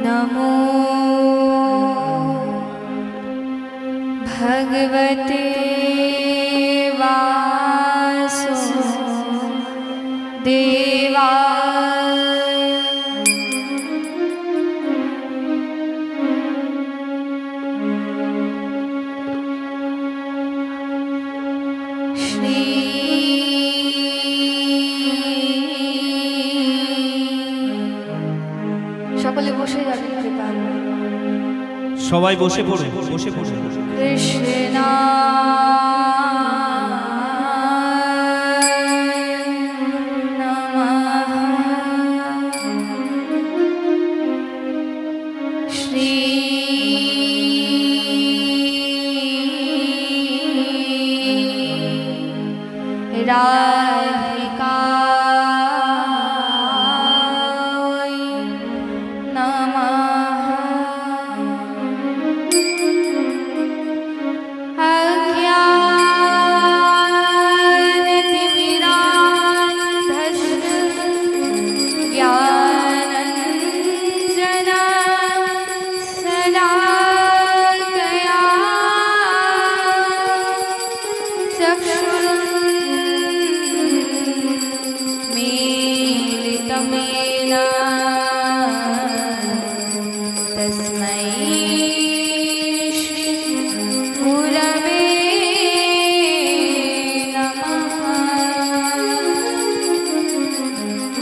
नमो भगवते वासुदेवाय। श्री সকলে বসে যাবেন কৃপাল। সবাই বসে পড়ুন, বসে পড়ুন। কৃষ্ণ শ্রী রাধিকা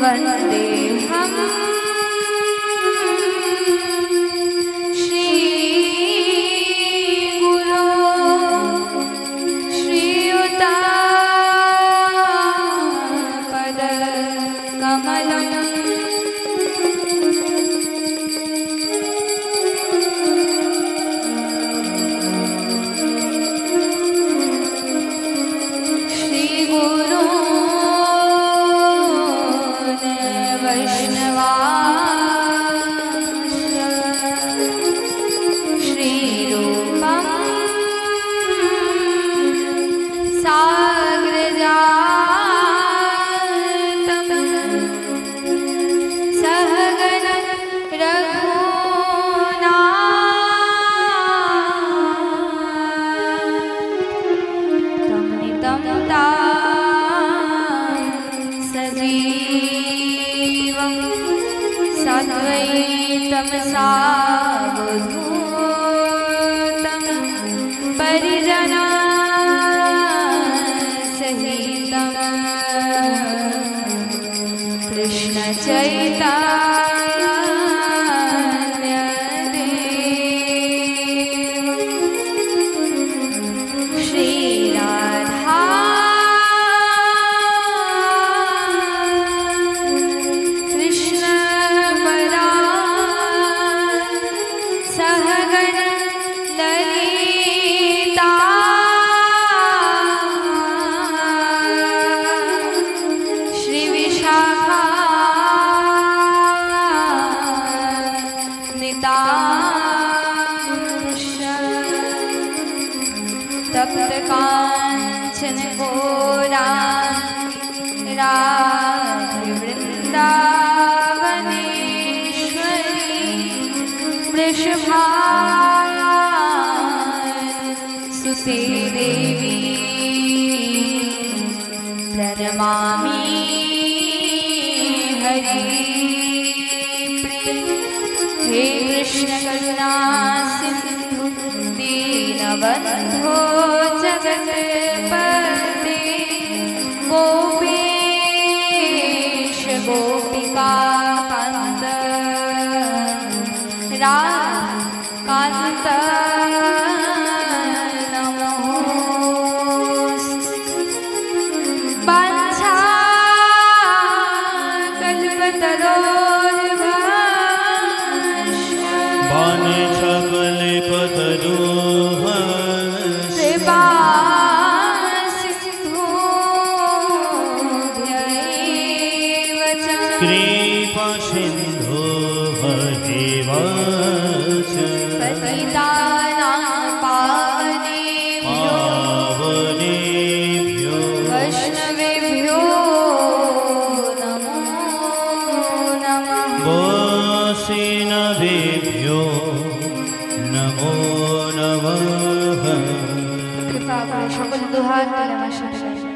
वंदेहं श्री गुरो श्रीयुतापद कमलम्। सावधूतं परिजना सहितं कृष्ण चैतन्य देव श्री राधा कृष्ण तप्त कांचन गौरांगी राधे वृंदावनेश्वरी वृषभानुसुते देवी प्रणमामि हरिप्रिये। हे कृष्ण करुणा सिंधु दीनबंधो जगत्पते गोपेश गोपिका कांत राधाकांत नमोस्तुते। वाञ्छाकल्पतरुभ्यश्च कृपा করে সকল দুহাত তুলে আমার সাথে গাইবেন।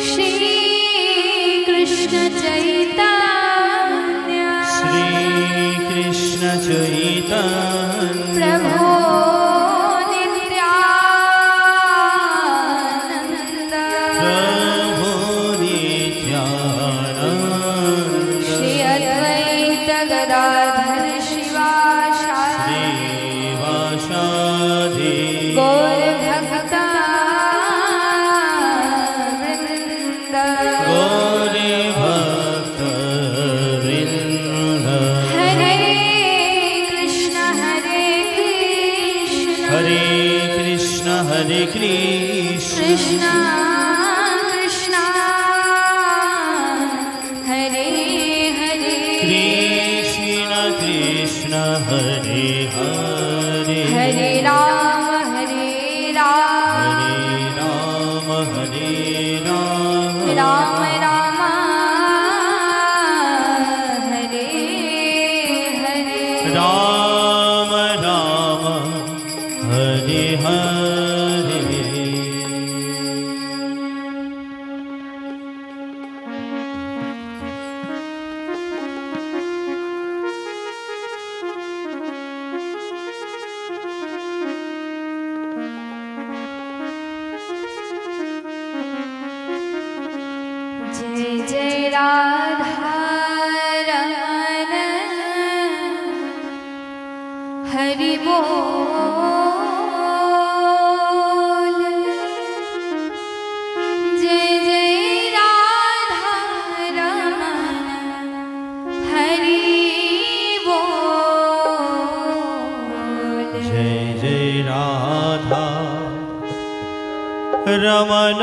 শ্রী কৃষ্ণ চৈতন্য শ্রী কৃষ্ণ চৈতন্য প্রভু নিত্যানন্দ প্রভু নিত্যানন্দ শ্রী অদ্বৈত গদাধর শিবাসাদি শ্রীবাসাদি গৌর ভক্তা বৃন্দ গৌরী ভক্ত বৃন্দ হরে কৃষ্ণ হরে কৃষ্ণ হরে কৃষ্ণ হরে কৃষ্ণ কৃষ্ণ কৃষ্ণ হরে হরে কৃষ্ণ কৃষ্ণ হরে হরে হরে রাম হরে রাম হরে রাম হরে রাম রাম রাম হরে হরে রাম রাম হরে হরে जय जय राधा रमण हरि बोल जय जय राधा रमण हरि बोल जय जय राधा रमण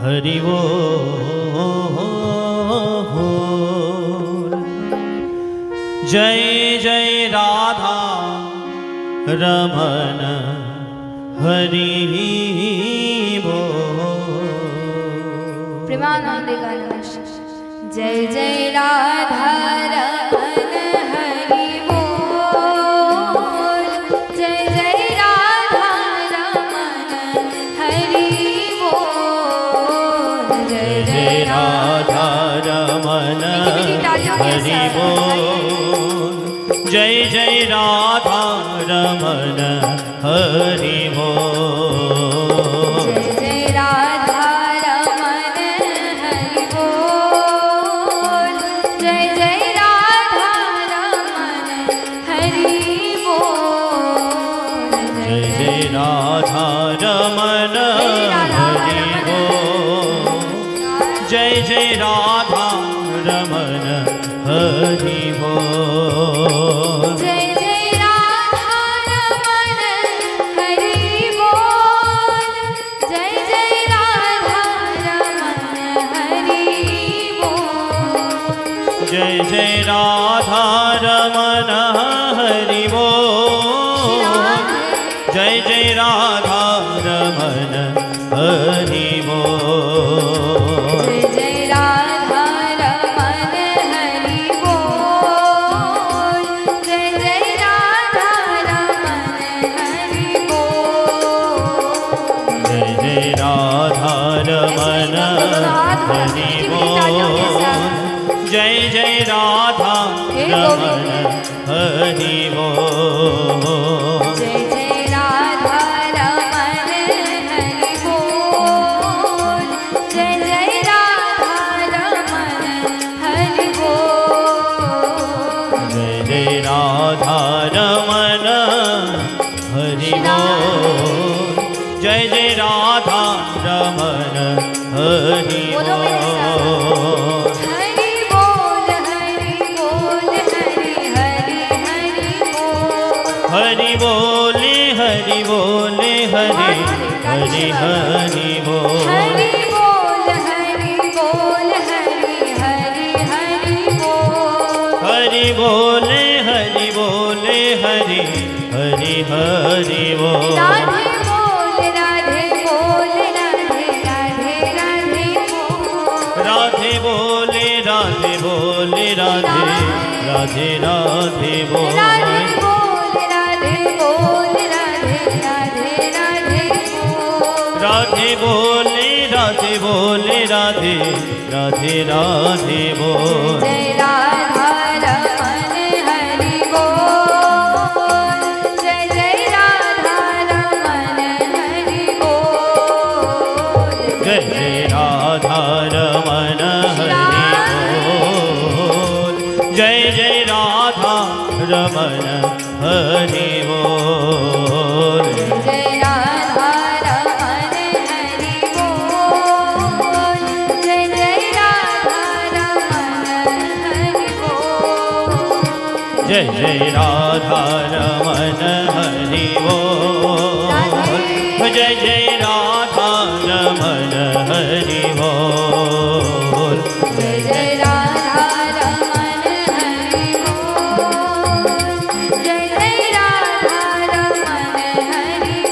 हरि बोल जय जय राधा रमण हरि बोल प्रेमानंदे गाना जय जय राधा रमण हरि बोल जय जय राधा रमण हरि बोल जय जय जय राधा रमण हरि बोल जय जय राधा रमण हरि बोल जय जय राधा रमण हरि बोल जय जय राधा रमण हरि बोल जय जय राधा रमण हरि बोल जय जय राधा रमण हरि बोल जय जय राधा रमण हरि बोल जय जय राधा रमण हरि बोल जय जय राधा रमण हरि बोल जय जय राधा रमण हरि बोल जय जय राधा रमण हरि बोल जय जय राधा रमण हरि बोल जय जय राधा रमण हरि बोल जय जय राधा रमण हरि बोल जय जय राधा रमण हरि बोल जय जय राधा रमण हरि बोल जय जय राधा रमण हरि बोल जय जय राधा रमण हरि बोलो मेरे साथ बोल हरि बोल हरि बोल हरि हरि हरि बोल हरि बोले हरि बोले हरि हरि बोल हरि बोल हरि बोल हरि हरि हरि बोल हरि बोले हरि बोले हरि हरि हरि बोल राधे बोल राधे बोल राधे राधे राधे बोल राधे बोले राधे बोले राधे राधे राधे बोल राधे बोल राधे बोल राधे राधे राधे राधे बोले राधे बोले राधे राधे राधे बोल जय राधा रमन हरि बोल जय जय राधा रमन हरि बोल जय जय राधा रमन हरि बोल जय जय राधा रमन हरि बोल जय राधा रमन हरि बोल जय जय राधा रमन हरि बोल जय जय राधा रमन हरि बोल जय जय राधा रमन हरि बोल जय जय राधा रमन हरि बोल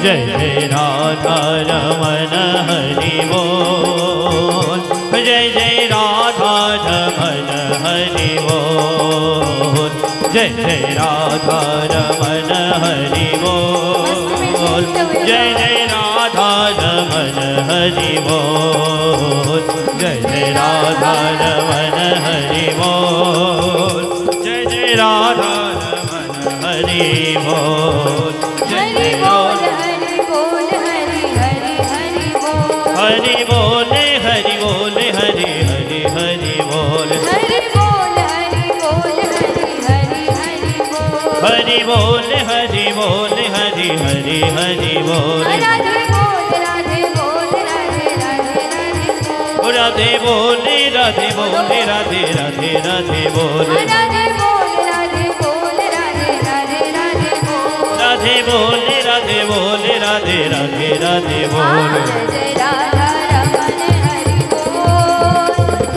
जय जय राधा रमन हरि बोल जय जय राधा रमन हरि बोल जय जय राधा रमन हरि बोल जय जय राधा रमन हरि बोल जय जय राधा रमन हरि बोल जय जय राधा रमन हरि बोल जय जय राधा रमन हरि बोल जय हरि जय बोल हरि बोल हरि हरि हरि बोल हरि बोले हरि बोले हरि हरि हरि बोल हरि बोल हरि बोल हरि हरि हरि बोल हरि बोले हरि बोले हरि हरि हरि बोल राधे बोल राधे बोल राधे राधे राधे बोल राधे बोले राधे बोले राधे राधे राधे बोल राधे बोल राधे बोल राधे राधे राधे बोल राधे बोले राधे बोले राधे राधे राधे बोल जय राधा रमन हरि बोल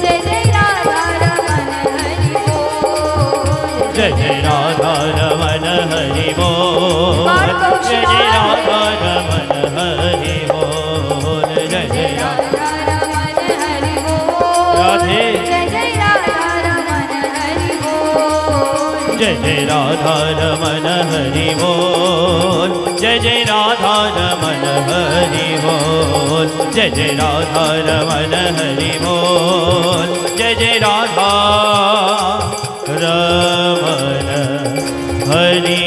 जय जय राधा रमन हरि बोल जय जय राधा रमन हरि बोल जय जय राधा रमन हरि बोल जय जय राधा राधा रमन हरि बोल राधे जय जय राधा रमन हरि बोल जय जय राधा रमन हरि बोल जय जय राधा रमन हरि बोल जय जय राधा रमन हरि बोल जय जय राधा रमन हरि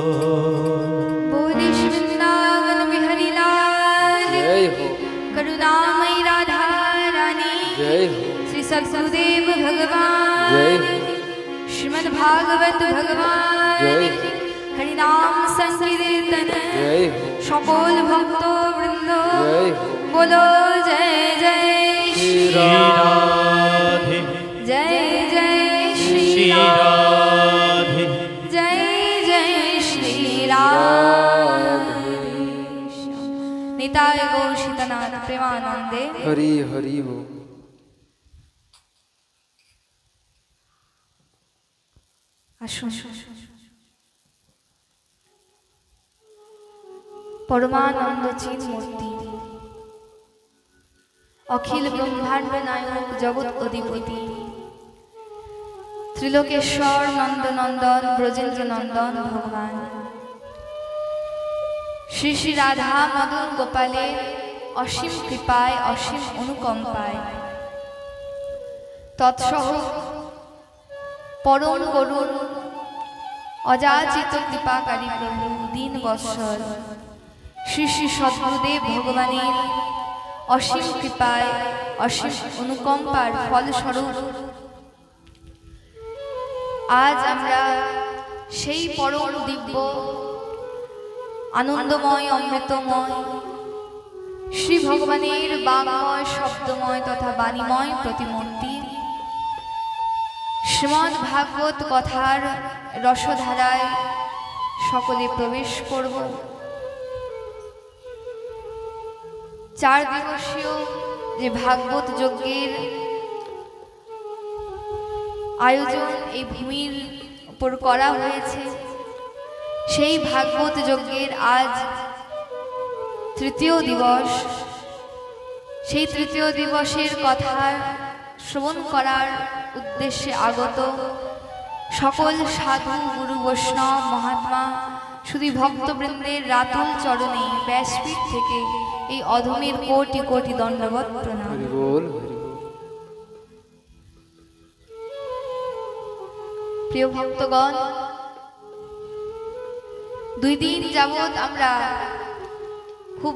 बोले वृंदावन बिहारी लाल जय हो करुणामयी राधा रानी जय हो श्री सद्गुरुदेव भगवान जय हो श्रीमद् भागवत भगवान जय हरिनाम संकीर्तन जय हो সকল ভক্ত বৃন্দ जय हो बोलो जय जय श्री श्री राधे जय जय श्री श्री राम राधे जय जय श्री राम निताय गौर सीतानाथ प्रेमानंदे हरि हरि हो আসুন পরমানন্দ চিৎ মূর্তি অখিল ব্রহ্মাণ্ড নায়ক জগৎ অধিপতি ত্রিলোকেশ্বর নন্দনন্দন ব্রজেন্দ্র নন্দন ভগবান শ্রী শ্রী রাধা মদন গোপালের অসীম কৃপায় অসীম অনুকম্পায় তৎসহ পরম করুণ অযাচিত কৃপাকারী প্রভু দীন বৎসল শ্রী শ্রী সদ্গুরুদেব ভগবানের অসীম কৃপায় অসীম অনুকম্পার ফলস্বরূপ আজ আমরা সেই পরম দিব্য আনন্দময় অমৃতময় শ্রী ভগবানের বাংময় শব্দময় তথা বাণীময় প্রতিমূর্তি শ্রীমদ্ ভাগবত কথার রসধারায় সকলে প্রবেশ করব। 4 দিবসীয় যে ভাগবত যজ্ঞের আয়োজন এই ভূমির উপর করা হয়েছে, সেই ভাগবত যজ্ঞের আজ তৃতীয় দিবস। সেই তৃতীয় দিবসের কথা শ্রবণ করার উদ্দেশ্যে আগত সকল সাধু গুরু বৈষ্ণব মহাত্মা শুধু ভক্তবৃন্দের রাতুল চরণে ব্যাসপীঠ থেকে এই অধমের কোটি কোটি দণ্ডবত প্রণাম। হরি বল, হরি বল। প্রিয় ভক্তগণ, 2 দিন যাবৎ আমরা খুব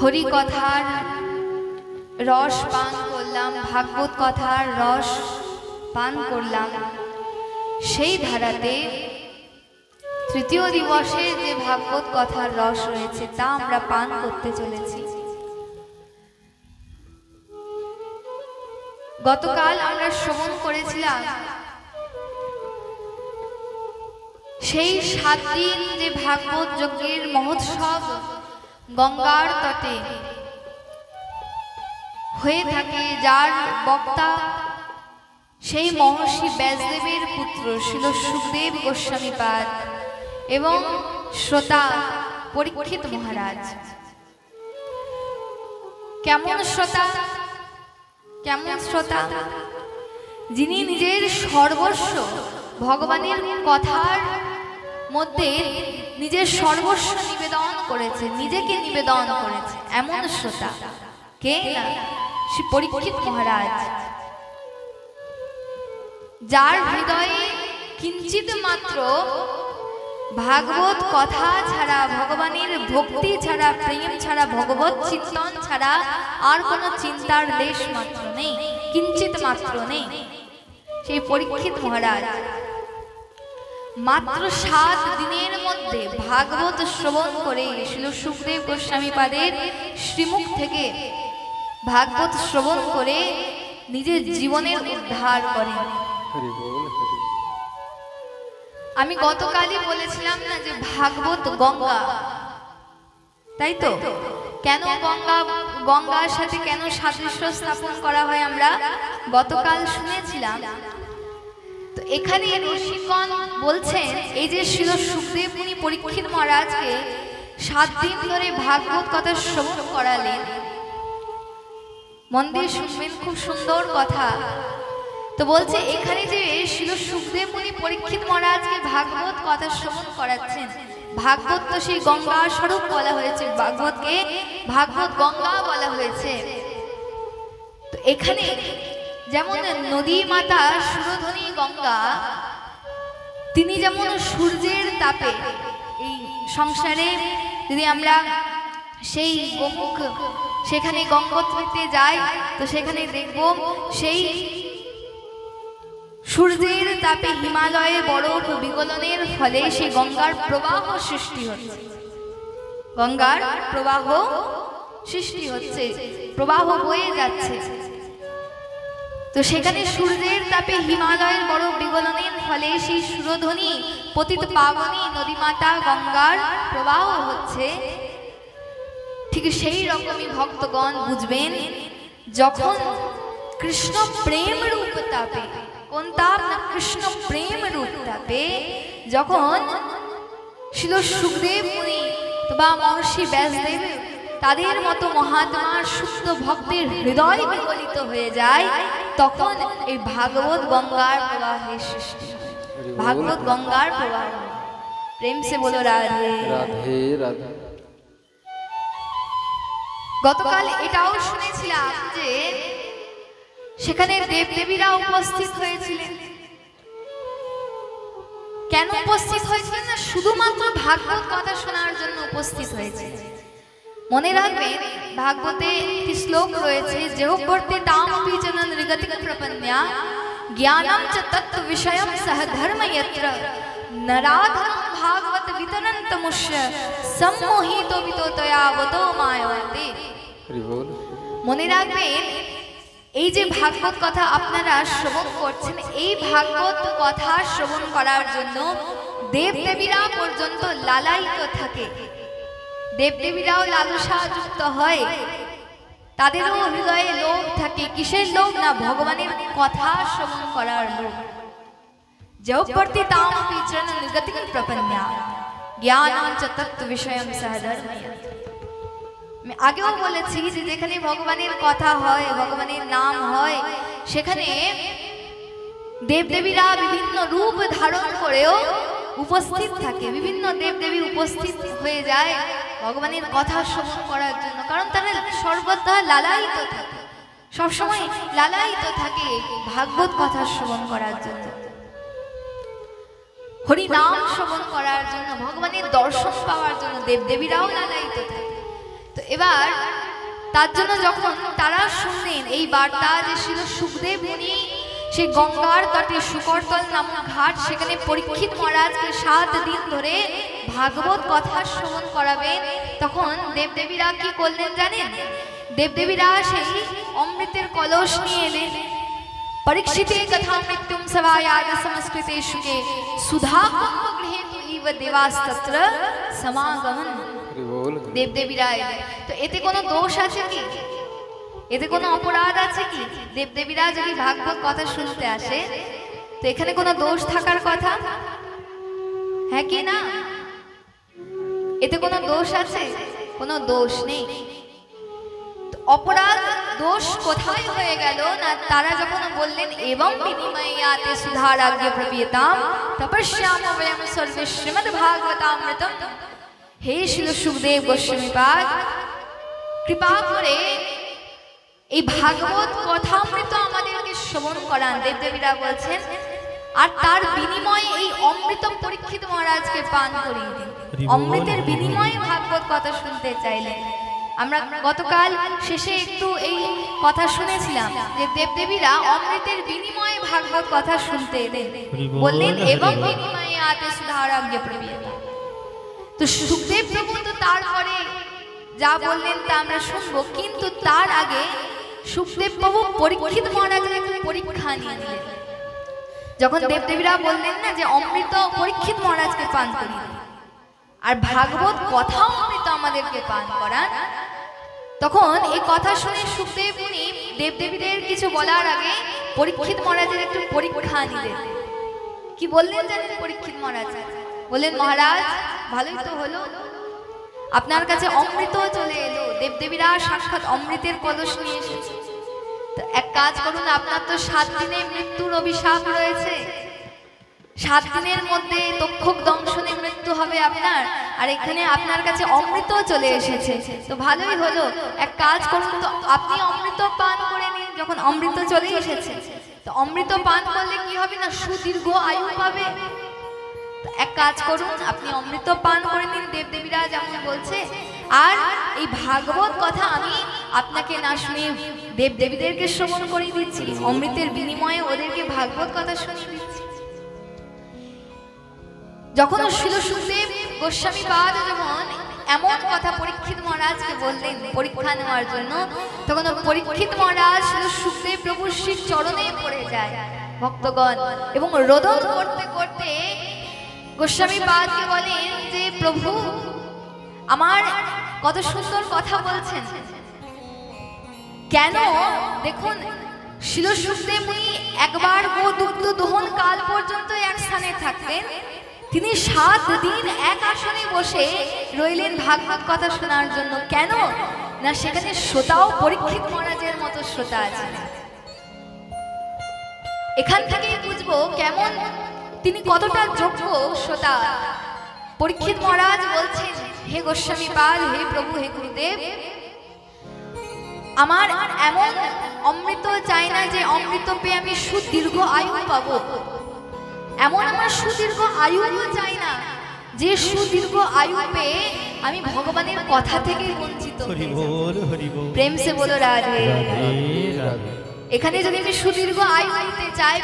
হরি কথার রস পান করলাম, ভাগবত কথার রস পান করলাম। সেই ধারাতে তৃতীয় দিবসে যে ভাগবত কথার রস রয়েছে তা আমরা পান করতে চলেছি। গতকাল আমরা শ্রবণ করেছিলাম সেই 7 দিন যে ভাগবত যজ্ঞের মহোৎসব গঙ্গার তটে হয়ে থাকে, যার বক্তা সেই মহর্ষি ব্যাসদেবের পুত্র শ্রীল সুখদেব গোস্বামীপাদ এবং শ্রোতা পরীক্ষিত মহারাজ। কেমন শ্রোতা? কেমন শ্রোতা? যিনি নিজের সর্বস্ব ভগবানের কথার মধ্যে নিজের সর্বস্ব নিবেদন করেছে, নিজেকে নিবেদন করেছে, এমন শ্রোতা। কে না? শ্রী পরীক্ষিত মহারাজ, যার হৃদয়ে কিঞ্চিত মাত্র ভাগবত কথা ছাড়া, ভগবানের ভক্তি ছাড়া, প্রেম ছাড়া, ভগবত চিন্তন ছাড়া আর কোনো চিন্তার লেশ মাত্র নেই, কিঞ্চিত মাত্র নেই। সেই পরীক্ষিত মহারাজ মাত্র 7 দিনের মধ্যে ভাগবত শ্রবণ করে শ্রীল সুখদেব গোস্বামীপাদের শ্রীমুখ থেকে ভাগবত শ্রবণ করে নিজের জীবনের উদ্ধার করেন। হরি বল, হরি বল। আমি গতকালই বলেছিলাম না যে ভাগবত গঙ্গা, তাই তো? কেন গঙ্গা, গঙ্গার সাথে কেন সাদৃশ্য স্থাপন করা হয় আমরা গতকাল শুনেছিলাম। তো এখানে ঋষিগণ বলছেন, এই যে শ্রীল সুখদেব মুনি পরীক্ষিত মহারাজকে 7 দিন ধরে ভাগবত কথা শ্রবণ করালেন। মন দিয়ে শুনবেন, খুব সুন্দর কথা। তো বলছে এখানে যে শ্রীল সুখদেব মুনি পরীক্ষিত মহারাজকে ভাগবত কথা শ্রবণ করাচ্ছেন, ভাগবত তো সেই গঙ্গার স্বরূপ বলা হয়েছে, ভাগবতকে ভাগবত গঙ্গা বলা হয়েছে। তো এখানে যেমন নদী মাতা সুরধনী গঙ্গা, তিনি যেমন সূর্যের তাপে এই সংসারে যদি আমরা সেই গোমুখ সেখানে গঙ্গোত্রীতে যাই তো সেখানে দেখব সেই সূর্যের তাপে হিমালয়ে বরফ বিগলনের ফলে সেই গঙ্গার প্রবাহ সৃষ্টি হচ্ছে, গঙ্গার প্রবাহ সৃষ্টি হচ্ছে, প্রবাহ বয়ে যাচ্ছে। তো সেখানে সূর্যের তাপে হিমালয়ের বরফ বিগলনের ফলে সেই সুরধ্বনি পতিত পাবনী নদীমাতা গঙ্গার প্রবাহ হচ্ছে। ঠিক সেই রকমই ভক্তগণ বুঝবেন, যখন কৃষ্ণ প্রেম রূপ তাপে, কোন তাপ না? কৃষ্ণ প্রেম রূপ তাপে যখন শ্রীল সুখদেব মুনি বা মহর্ষি ব্যাসদেব তাদের মতো মহাত্মার সুস্থ ভক্তের হৃদয় বিগলিত হয়ে যায়, তখন এই ভাগবত গঙ্গার প্রবাহের সৃষ্টি হয়। ভাগবত গঙ্গার প্রবাহ। প্রেম সে বলো রাধে রাধে রাধে। গতকাল এটাও শুনেছিলাম যে সেখানে দেবদেবীরা উপস্থিত হয়েছিলেন। কেন উপস্থিত হয়েছিলেন? না শুধুমাত্র ভাগবত কথা শোনার জন্য উপস্থিত হয়েছিলেন। মনে রাখবেন, ভাগবতে একটি শ্লোক রয়েছে, যেহবর্তে তামপি চ নৃগতিক প্রপন্যা জ্ঞানম চ তত্ত্ব বিষয়ম সহ ধর্ম যত্র নরাধম ভাগবত বিতরন্তমুষ্য সম্মোহিত বিতোতয়া বতো মায়তে। মনে রাখবেন, এই যে ভাগবত কথা আপনারা শ্রবণ করছেন, এই ভাগবত কথা শ্রবণ করার জন্য দেবদেবীরা পর্যন্ত লালায়িত থাকে। দেবদেবীরাও লালসাযুক্ত হয়, তাদেরও হৃদয়ে লোভ থাকে। কিসের লোভ? না ভগবানের কথা শ্রবণ করার লোভ। যৌবর্তি তামপি চ নিগতিক প্রপন্যা জ্ঞানম চ তত্ত্ব বিষয়ম সহ ধর্ময়ত। আমি আগেও বলেছি যে যেখানে ভগবানের কথা হয়, ভগবানের নাম হয়, সেখানে দেবদেবীরা বিভিন্ন রূপ ধারণ করেও উপস্থিত থাকে। বিভিন্ন দেবদেবী উপস্থিত হয়ে যায় ভগবানের কথা শ্রবণ করার জন্য, কারণ তারা সর্বদা লালায়িত থাকে, সবসময় লালায়িত থাকে ভাগবত কথা শ্রবণ করার জন্য, হরি নাম শ্রবণ করার জন্য, ভগবানের দর্শন পাওয়ার জন্য দেবদেবীরাও লালায়িত থাকে। তো এবার তার জন্য যখন তারা শুনলেন এই বার্তা যে ছিল সুখদেব মুনি সেই গঙ্গার তটে শুকরতল নামক ঘাট, সেখানে পরীক্ষিত মহারাজকে 7 দিন ধরে ভাগবত কথা শ্রবণ করাবেন, তখন দেবদেবীরা কি করলেন জানেন? দেবদেবীরা সেই অমৃতের কলস নিয়ে এলেন। পরীক্ষিতে কথা মৃত্যুম সভায়াদ সংস্কৃতে শুকে সুধা কুম্ভ গৃহে ইব দেবাস্তত্র সমাগমন। हरि बोल। দেবদেবীরা এলেন। তো এতে কোনো দোষ আছে কি? এতে কোনো অপরাধ আছে কি? দেবদেবীরা যদি ভাগবত কথা শুনতে আসে তো এখানে কোনো দোষ থাকার কথা? হ্যাঁ কি না? এতে কোনো দোষ আছে? কোনো দোষ নেই। অপরাধ দোষ কোথায় হয়ে গেল না, তারা যখন বললেন এবং বিনিময়াতে সুধারাজ্ঞ প্রপিয়তাম তপস্যাম বয়ম সর্বে শ্রীমদ্ ভাগবতামৃতম। হে শিল সুখদেব গোস্বামীপাদ, কৃপা করে এই ভাগবত কথামৃত আমাদেরকে শ্রবণ করান। দেবদেবীরা বলছেন, আর তার বিনিময়ে এই অমৃত পরীক্ষিত মহারাজকে পান করিয়ে দিন। অমৃতের বিনিময়ে ভাগবত কথা শুনতে চাইলেন। আমরা গতকাল শেষে একটু এই কথা শুনেছিলাম যে দেবদেবীরা অমৃতের বিনিময়ে ভাগবত কথা শুনতে এলেন, বললেন এবং বিনিময়ে আতে সুধারাজ্ঞ প্রপিয়তাম। তো সুখদেব প্রভু তো তারপরে যা বললেন তা আমরা শুনবো, কিন্তু তার আগে সুখদেব প্রভু পরীক্ষিত মহারাজের একটা পরীক্ষা নিয়ে নিলেন। যখন দেবদেবীরা বললেন না যে অমৃত পরীক্ষিত মহারাজকে পান করি আর ভাগবত কথাও অমৃত আমাদেরকে পান করান, তখন এই কথা শুনে সুখদেব মুনি দেবদেবীদের কিছু বলার আগে পরীক্ষিত মহারাজের একটু পরীক্ষা নিলেন। কি বললেন জানেন পরীক্ষিত মহারাজ? বললেন, মহারাজ ভালোই তো হলো, আপনার কাছে অমৃত চলে এলো, দেবদেবীরা সাক্ষাৎ অমৃতের কলস নিয়ে এসেছে। তো এক কাজ করুন, আপনার তো 7 দিনে মৃত্যুর অভিশাপ রয়েছে, 7 দিনের মধ্যে তক্ষক দংশনে মৃত্যু হবে আপনার, আর এখানে আপনার কাছে অমৃত চলে এসেছে। তো ভালোই হলো, এক কাজ করুন তো আপনি অমৃত পান করে নিন। যখন অমৃত চলে এসেছে তো অমৃত পান করলে কি হবে না, সুদীর্ঘ আয়ু পাবে। এক কাজ করুন, আপনি অমৃত পান করে নিন, দেবদেবীরা যেমন বলছে, আর এই ভাগবত কথা আমি আপনাকে না শুনিয়ে দেবদেবীদেরকে শ্রবণ করে দিচ্ছি, অমৃতের বিনিময়ে ওদেরকে ভাগবত কথা শুনিয়ে দিচ্ছি। যখন শিল সুখদেব গোস্বামীপাদ যখন এমন কথা পরীক্ষিত মহারাজকে বললেন পরীক্ষা নেওয়ার জন্য, তখন পরীক্ষিত মহারাজ শিল সুখদেব প্রভুর শ্রী চরণে পড়ে যায় ভক্তগণ, এবং রোদন করতে করতে গোস্বামীপাদকে বলেন যে প্রভু আমার কত সুন্দর কথা বলছেন, কেন দেখুন শিল সুখদেব মুনি একবার গো দুগ্ধ দহন কাল পর্যন্ত এক স্থানে থাকতেন, তিনি 7 দিন এক আসনে বসে রইলেন ভাগবত কথা শোনার জন্য। কেন না, সেখানে শ্রোতাও পরীক্ষিত মহারাজের মতো শ্রোতা আছে। এখান থেকেই বুঝবো কেমন তিনি কতটা যোগ্য শ্রোতা। পরীক্ষিত মহারাজ বলছেন, হে গোস্বামীপাদ, হে প্রভু, হে গুরুদেব, আমার এমন অমৃত চাই না যে অমৃত পেয়ে আমি সুদীর্ঘ আয়ু পাবো, এমন আমার সুদীর্ঘ আয়ুও চাই না যে সুদীর্ঘ আয়ু পেয়ে আমি ভগবানের কথা থেকে বঞ্চিত হই। প্রেম সে বলো রাধে রাধে। এখানে যদি আমি সুদীর্ঘ আয়ু পেতে চাই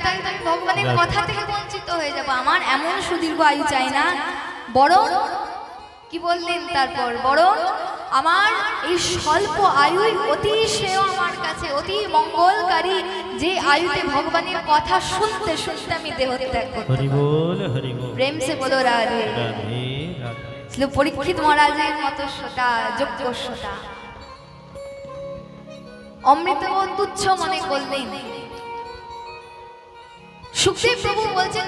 তাহলে আমি ভগবানের কথা থেকে বঞ্চিত হয়ে যাব। আমার এমন সুদীর্ঘ আয়ু চাই না, বরং কি বললেন তারপর, বরং আমার এই স্বল্প আয়ুই অতি শ্রেয় আমার কাছে, অতি মঙ্গলকারী, যে আয়ুতে ভগবানের কথা শুনতে শুনতে আমি দেহ ত্যাগ করব। প্রেম সে বলো রাধে রাধে। পরীক্ষিত মহারাজের মতো শ্রোতা, যোগ্য শ্রোতা, অমৃত তুচ্ছ মনে করলেন। সুখদেব প্রভু বলছেন,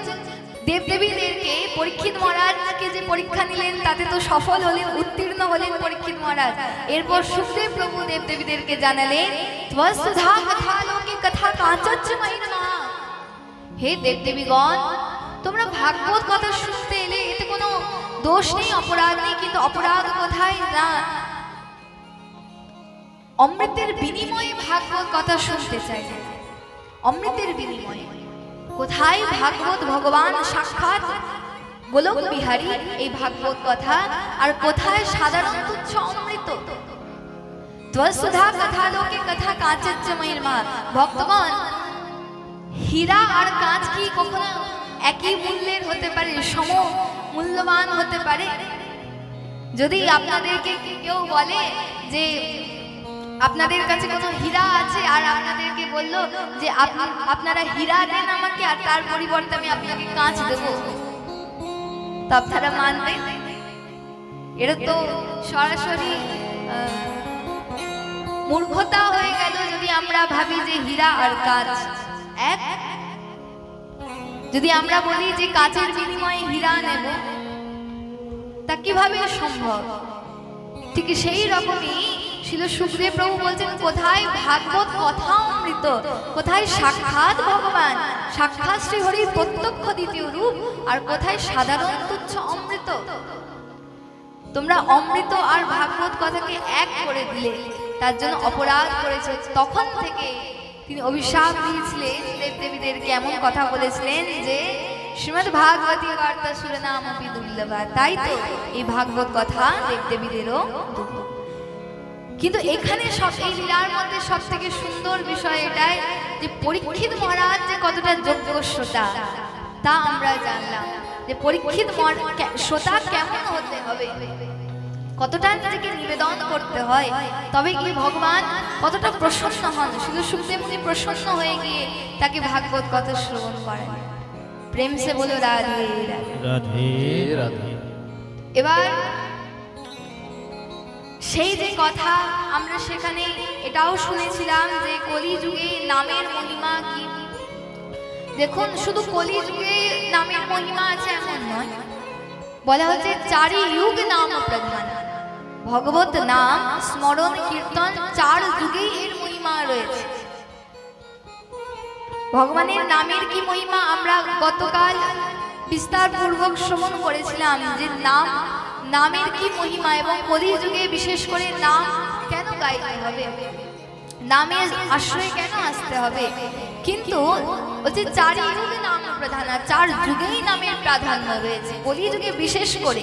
দেবদেবীদেরকে পরীক্ষিত মহারাজকে যে পরীক্ষা নিলেন তাতে তো সফল হলেন, উত্তীর্ণ হলেন পরীক্ষিত মহারাজ। এরপর সুখদেব প্রভু দেবদেবীদেরকে জানালেন, ত্বসুধা কথা লোকে কথা কাঁচচ্চ মহিমা। হে দেবদেবীগণ, তোমরা ভাগবত কথা শুনতে এলে, এতে কোনো দোষ নেই, অপরাধ নেই, কিন্তু অপরাধ কোথায় না অমৃতের বিনিময়ে ভাগবত কথা শুনতে চাইছে। অমৃতের বিনিময়ে কোথায় ভাগবত ভগবান সাক্ষাৎ গোলক বিহারী এই ভাগবত কথা, আর কোথায় সাধারণ তুচ্ছ অমৃত। ত্বসুধা কথা লোকে কথা কাঁচচ্চ মহিমা। ভক্তগণ, হীরা আর কাঁচ কি কখনো একই মূল্যের হতে পারে, সম মূল্যবান হতে পারে? যদি আপনাদেরকে কেউ বলে যে আপনাদের কাছে কোনো হীরা আছে আর আপনাদেরকে বললো যে আপনারা হীরা দেন আমাকে আর তার পরিবর্তে আমি আপনাকে কাঁচ দেবো, তো আপনারা মানবেন? এটা তো সরাসরি মূর্খতা হয়ে গেল যদি আমরা ভাবি যে হীরা আর কাঁচ এক। যদি আমরা বলি যে কাঁচের বিনিময়ে হীরা নেব, তা কিভাবে সম্ভব? ঠিক সেই রকমই ছিল সুখদেব প্রভু বলছেন, কোথায় ভাগবত কথা অমৃত, কোথায় সাক্ষাৎ ভগবান, সাক্ষাৎ শ্রী হরির প্রত্যক্ষ দ্বিতীয় রূপ, আর কোথায় সাধারণ তুচ্ছ অমৃত। তোমরা অমৃত আর ভাগবত কথাকে এক করে দিলে, তার জন্য অপরাধ করেছে। তখন থেকে তিনি অভিশাপ দিয়েছিলেন দেবদেবীদের, কেমন কথা বলেছিলেন যে শ্রীমদ্ ভাগবতী বার্তা সুরনামপি দুর্লভা। তাই তো এই ভাগবত কথা দেবদেবীদেরও দুর্লভ। কিন্তু এখানে সব এই লীলার মধ্যে সব থেকে সুন্দর বিষয় এটাই যে পরীক্ষিত মহারাজ যে কতটা যোগ্য শ্রোতা তা আমরা জানলাম। যে পরীক্ষিত শ্রোতা কেমন হতে হবে, কতটা নিজেকে নিবেদন করতে হয়, তবে কি ভগবান কতটা প্রসন্ন হন। শুধু সুখদেব মুনি প্রসন্ন হয়ে গিয়ে তাকে ভাগবত কথা শ্রবণ করেন। প্রেম সে বলো রাধে রাধে রাধে। এবার সেই যে কথা আমরা সেখানে এটাও শুনেছিলাম যে কলিযুগে নামের মহিমা কি। দেখুন, শুধু কলিযুগে নামের মহিমা আছে এমন নয়, বলা হচ্ছে চারি যুগ নাম প্রধান। ভগবত নাম স্মরণ কীর্তন চার যুগেই এর মহিমা রয়েছে। ভগবানের নামের কি মহিমা আমরা গতকাল বিস্তার পূর্বক শ্রবণ করেছিলাম, যে নামের কি মহিমা, এবং কলিযুগে বিশেষ করে নাম কেন গাইতে হবে, নামের আশ্রয় কেন আসতে হবে। কিন্তু বলছে চারি যুগে নাম প্রধান, চার যুগেই নামের প্রাধান্য রয়েছে, কলিযুগে বিশেষ করে।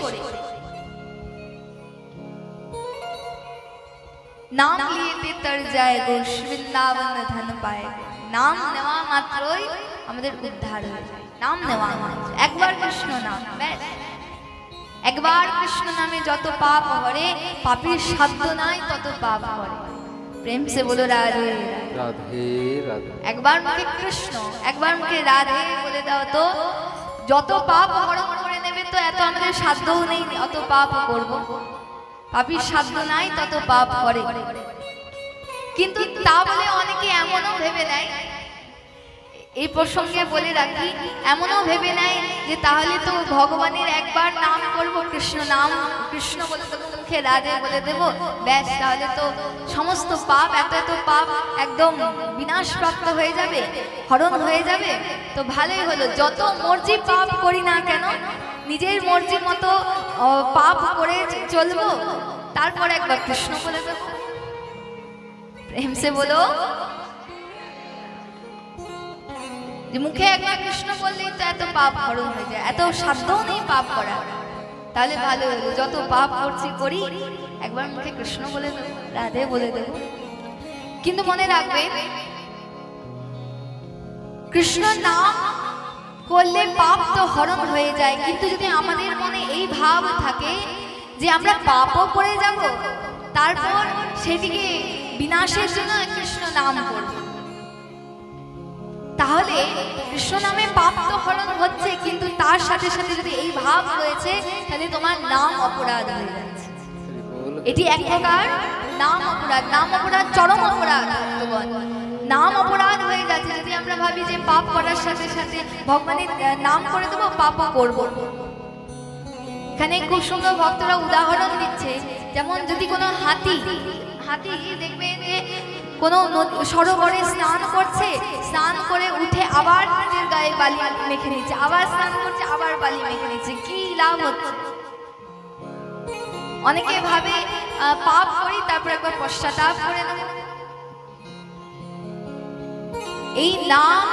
নাম লিয়েতে তর যায় গো বৃন্দাবন ধন পায়। নাম নেওয়া মাত্রই আমাদের উদ্ধার হয়ে যায়। নাম নেওয়া মাত্র একবার কৃষ্ণ নাম, ব্যাস। একবার কৃষ্ণ নামে যত পাপ হরে, পাপের সাধ্য নাই তত পাপ হরে। প্রেম সে বলো রাধে রাধে রাধে। একবার মুখে কৃষ্ণ, একবার মুখে রাধে বলে দাও তো যত পাপ হরণ করে নেবে। তো এত আমাদের সাধ্যও নেই অত পাপ করব, পাপের সাধ্য নাই তত পাপ করে। কিন্তু তা বলে অনেকে এমনও ভেবে নেয়, এই প্রসঙ্গে বলে রাখি, এমনও ভেবে নেয় যে তাহলে তো ভগবানের একবার নাম করব, কৃষ্ণ নাম, কৃষ্ণ বলে দেবো, মুখে রাধে বলে দেবো, ব্যাস, তাহলে তো সমস্ত পাপ, এত এত পাপ একদম বিনাশপ্রাপ্ত হয়ে যাবে, হরণ হয়ে যাবে। তো ভালোই হলো, যত মর্জি পাপ করি না কেন, নিজের মর্জি মতো পাপ করে চলবো, তারপর একবার কৃষ্ণ বলে দেবো। প্রেম সে বলো, যে মুখে একবার কৃষ্ণ বললেই তো এত পাপ হরণ হয়ে যায়, এত সাধ্যও নেই পাপ করা। তাহলে ভালো হলো, যত পাপ করছি করি, একবার মুখে কৃষ্ণ বলে দেবো, রাধে বলে দেবো। কিন্তু মনে রাখবে, কৃষ্ণ নাম করলে পাপ তো হরণ হয়ে যায়, কিন্তু যদি আমাদের মনে এই ভাব থাকে যে আমরা পাপও করে যাব, তারপর সেটিকে বিনাশের জন্য কৃষ্ণ নাম করব, তাহলে কৃষ্ণ নামে পাপ তো হরণ হচ্ছে, কিন্তু তার সাথে সাথে যদি এই ভাব রয়েছে, তাহলে তোমার নাম অপরাধ হয়ে যাচ্ছে। এটি এক প্রকার নাম অপরাধ, নাম অপরাধ চরম অপরাধ। নাম অপরাধ হয়ে যাচ্ছে। যদি আমরা ভাবি যে পাপ করার সাথে সাথে ভগবানের নাম করে দেবো, পাপও করবো। এখানে খুব সুন্দর ভক্তরা উদাহরণ দিচ্ছে, যেমন যদি কোনো হাতি দেখবেন যে কোনো সরোবরে স্নান করছে, স্নান করে উঠে আবার নিজের গায়ে বালি মেখে নিচ্ছে, আবার স্নান করছে, আবার বালি মেখে নিচ্ছে, কি লাভ হচ্ছে? অনেকে ভাবে পাপ করি তারপর একবার পশ্চাতাপ করে নেব। এই নাম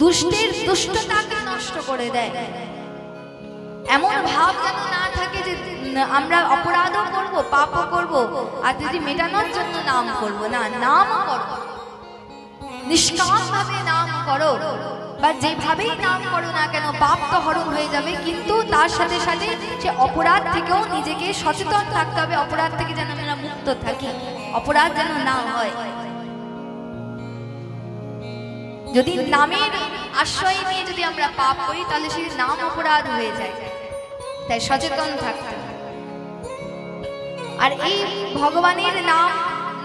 দুষ্টের দুষ্টতাকে নষ্ট করে দেয়। এমন ভাব যেন না থাকে যে আমরা অপরাধও করব, পাপও করব, আর যদি মেটানোর জন্য নাম করব না, নাম করো, নিষ্কাম ভাবে নাম করো, বা যেভাবেই নাম করো না কেন পাপ তো হরণ হয়ে যাবে, কিন্তু তার সাথে সাথে সে অপরাধ থেকেও নিজেকে সচেতন থাকতে হবে, অপরাধ থেকে যেন আমরা মুক্ত থাকি, অপরাধ যেন না হয়। যদি নামের আশ্রয় নিয়ে যদি আমরা পাপ করি তাহলে সেই নাম অপরাধ হয়ে যায়, তাই সচেতন থাকতে। আর এই ভগবানের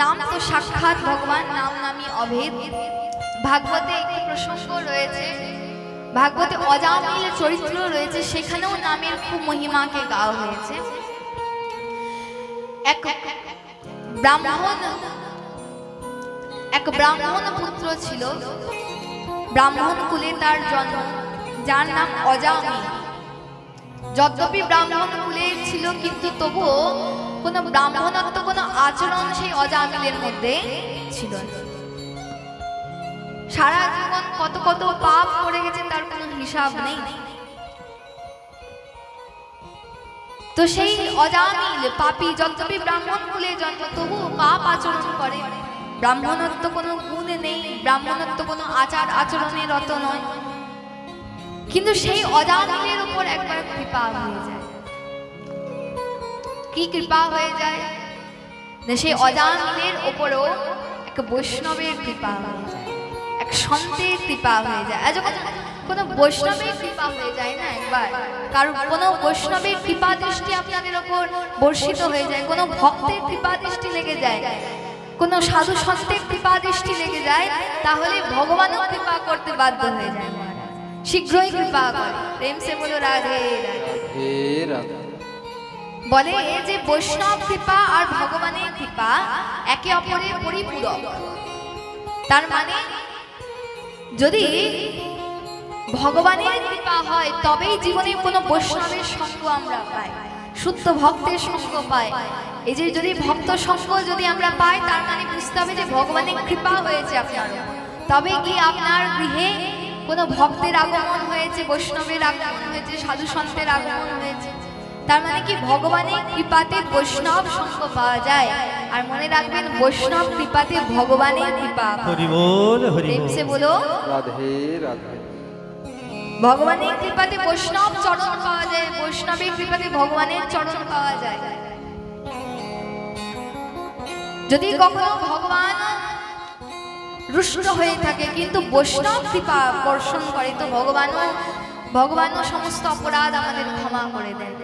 নাম তো সাক্ষাৎ ভগবান, নাম নামই অভেদ। ভাগবতে একটি প্রসঙ্গ রয়েছে, ভাগবতে অজামিল চরিত্র রয়েছে, সেখানেও নামের খুব মহিমাকে গাওয়া হয়েছে। এক ব্রাহ্মণ পুত্র ছিল, ব্রাহ্মণ কুলে তার জন্ম, যার নাম অজামিল। যদ্যপি ব্রাহ্মণ কুলের ছিল, কিন্তু তবুও কোনো ব্রাহ্মণত্ব, কোনো আচরণ সেই অজামিলের মধ্যে ছিল না। সারা জীবন কত কত পাপ করে গেছে তার কোনো হিসাব নেই। তো সেই অজামিল পাপী, যদ্যপি ব্রাহ্মণ কুলে জন্ম, তবু পাপ আচরণ করে। ব্রাহ্মণত্ব কোনো গুণ নেই, ব্রাহ্মণত্ব কোনো আচার আচরণের রত নয়, কিন্তু সেই অজামিলের উপর একবার কৃপা হয়ে যায়। কি কৃপা হয়ে যায়? সেই অজামিলের উপরও এক বৈষ্ণবের কৃপা হয়ে যায়, এক সন্তের কৃপা হয়ে যায়। যখন কোনো বৈষ্ণবের কৃপা হয়ে যায় না একবার, কারণ কোনো বৈষ্ণবের কৃপা দৃষ্টি আপনাদের ওপর বর্ষিত হয়ে যায়, কোনো ভক্তের কৃপা দৃষ্টি লেগে যায়, কোনো সাধু সন্তের কৃপা দৃষ্টি লেগে যায়, তাহলে ভগবানও কৃপা করতে বাধ্য হয়ে যায়, শীঘ্রই কৃপা করে। প্রেম সে বলো রাধে রাধে। বলে যে বৈষ্ণব কৃপা আর ভগবানের কৃপা একে অপরের পরিপূরক। তার মানে যদি ভগবানের কৃপা হয় তবেই জীবনে কোনো বৈষ্ণবের সঙ্গ আমরা পাই, শুদ্ধ ভক্তের সঙ্গ পাই। এই যে যদি ভক্ত সঙ্গ যদি আমরা পাই, তার মানে বুঝতে হবে যে ভগবানের কৃপা হয়েছে আপনার, তবে কি আপনার গৃহে কোনো ভক্তের আগমন হয়েছে, বৈষ্ণবের আগমন হয়েছে, সাধু সন্তের আগমন হয়েছে। তার মানে কি ভগবানের কৃপাতে বৈষ্ণব সঙ্গ পাওয়া যায়। আর মনে রাখবেন, বৈষ্ণব কৃপাতে ভগবানের কৃপা। হরি বল, হরি বল। সে বলো রাধে রাধে। ভগবানের কৃপাতে বৈষ্ণব চরণ পাওয়া যায়, বৈষ্ণবের কৃপাতে ভগবানের চরণ পাওয়া যায়। যদি কখনো ভগবান রুষ্ট হয়ে থাকে কিন্তু বৈষ্ণব কৃপা বর্ষণ করে, তো ভগবানও সমস্ত অপরাধ আমাদের ক্ষমা করে দেন।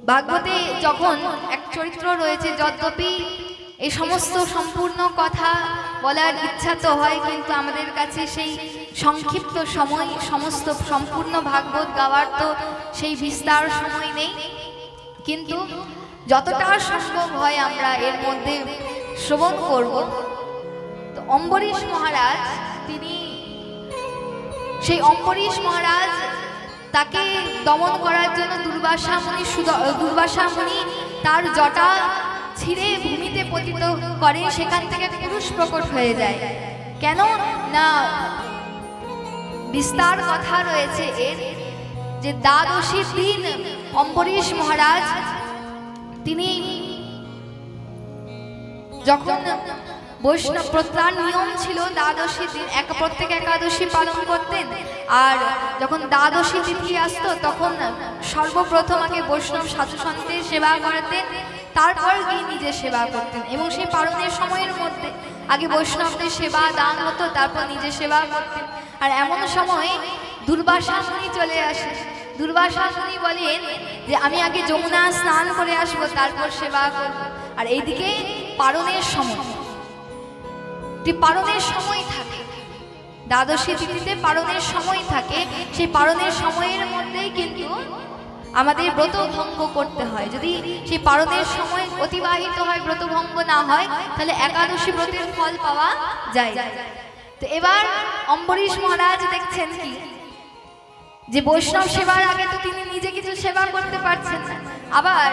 ভাগবতে যখন এক চরিত্র রয়েছে, যদ্যপি এই সমস্ত সম্পূর্ণ কথা বলার ইচ্ছা তো হয়, কিন্তু আমাদের কাছে সেই সংক্ষিপ্ত সময় সমস্ত সম্পূর্ণ ভাগবত গাওয়ার তো সেই বিস্তার সময় নেই, কিন্তু যতটা সম্ভব হয় আমরা এর মধ্যে শ্রবণ করব। তো অম্বরীশ মহারাজ, তিনি সেই অম্বরীশ মহারাজ তাকে দমন করার জন্য দুর্বাসা মুনি তার জটা ছিঁড়ে ভূমিতে পতিত করে, সেখান থেকে পুরুষ প্রকট হয়ে যায়। কেন না, বিস্তার কথা রয়েছে এর, যে দ্বাদশীর দিন অম্বরীশ মহারাজ তিনি যখন বৈষ্ণব প্রত্যার নিয়ম ছিল দ্বাদশী দিন প্রত্যেক একাদশী পালন করতেন, আর যখন দ্বাদশী তিথি আসতো তখন সর্বপ্রথম আগে বৈষ্ণব সাধু সন্তের সেবা করাতেন, তারপর গিয়ে নিজে সেবা করতেন। এবং সেই পালনের সময়ের মধ্যে আগে বৈষ্ণবদের সেবা দান হতো, তারপর নিজে সেবা করতেন। আর এমন সময় দুর্বাসা মুনি চলে আসে। দুর্বাসা মুনি বলেন যে আমি আগে যমুনা স্নান করে আসবো, তারপর সেবা করবো। আর এইদিকে পালনের সময় একটি পারণের সময় থাকে, দ্বাদশী তিথিতে পারণের সময় থাকে। সেই পারণের সময়ের মধ্যেই কিন্তু আমাদের ব্রত ভঙ্গ করতে হয়। যদি সেই পারণের সময় অতিবাহিত হয়, ব্রত ভঙ্গ না হয়, তাহলে একাদশী ব্রতের ফল পাওয়া যায়। তো এবার অম্বরীশ মহারাজ দেখছেন কি, যে বৈষ্ণব সেবার আগে তো তিনি নিজে কিছু সেবা করতে পারছেন না, আবার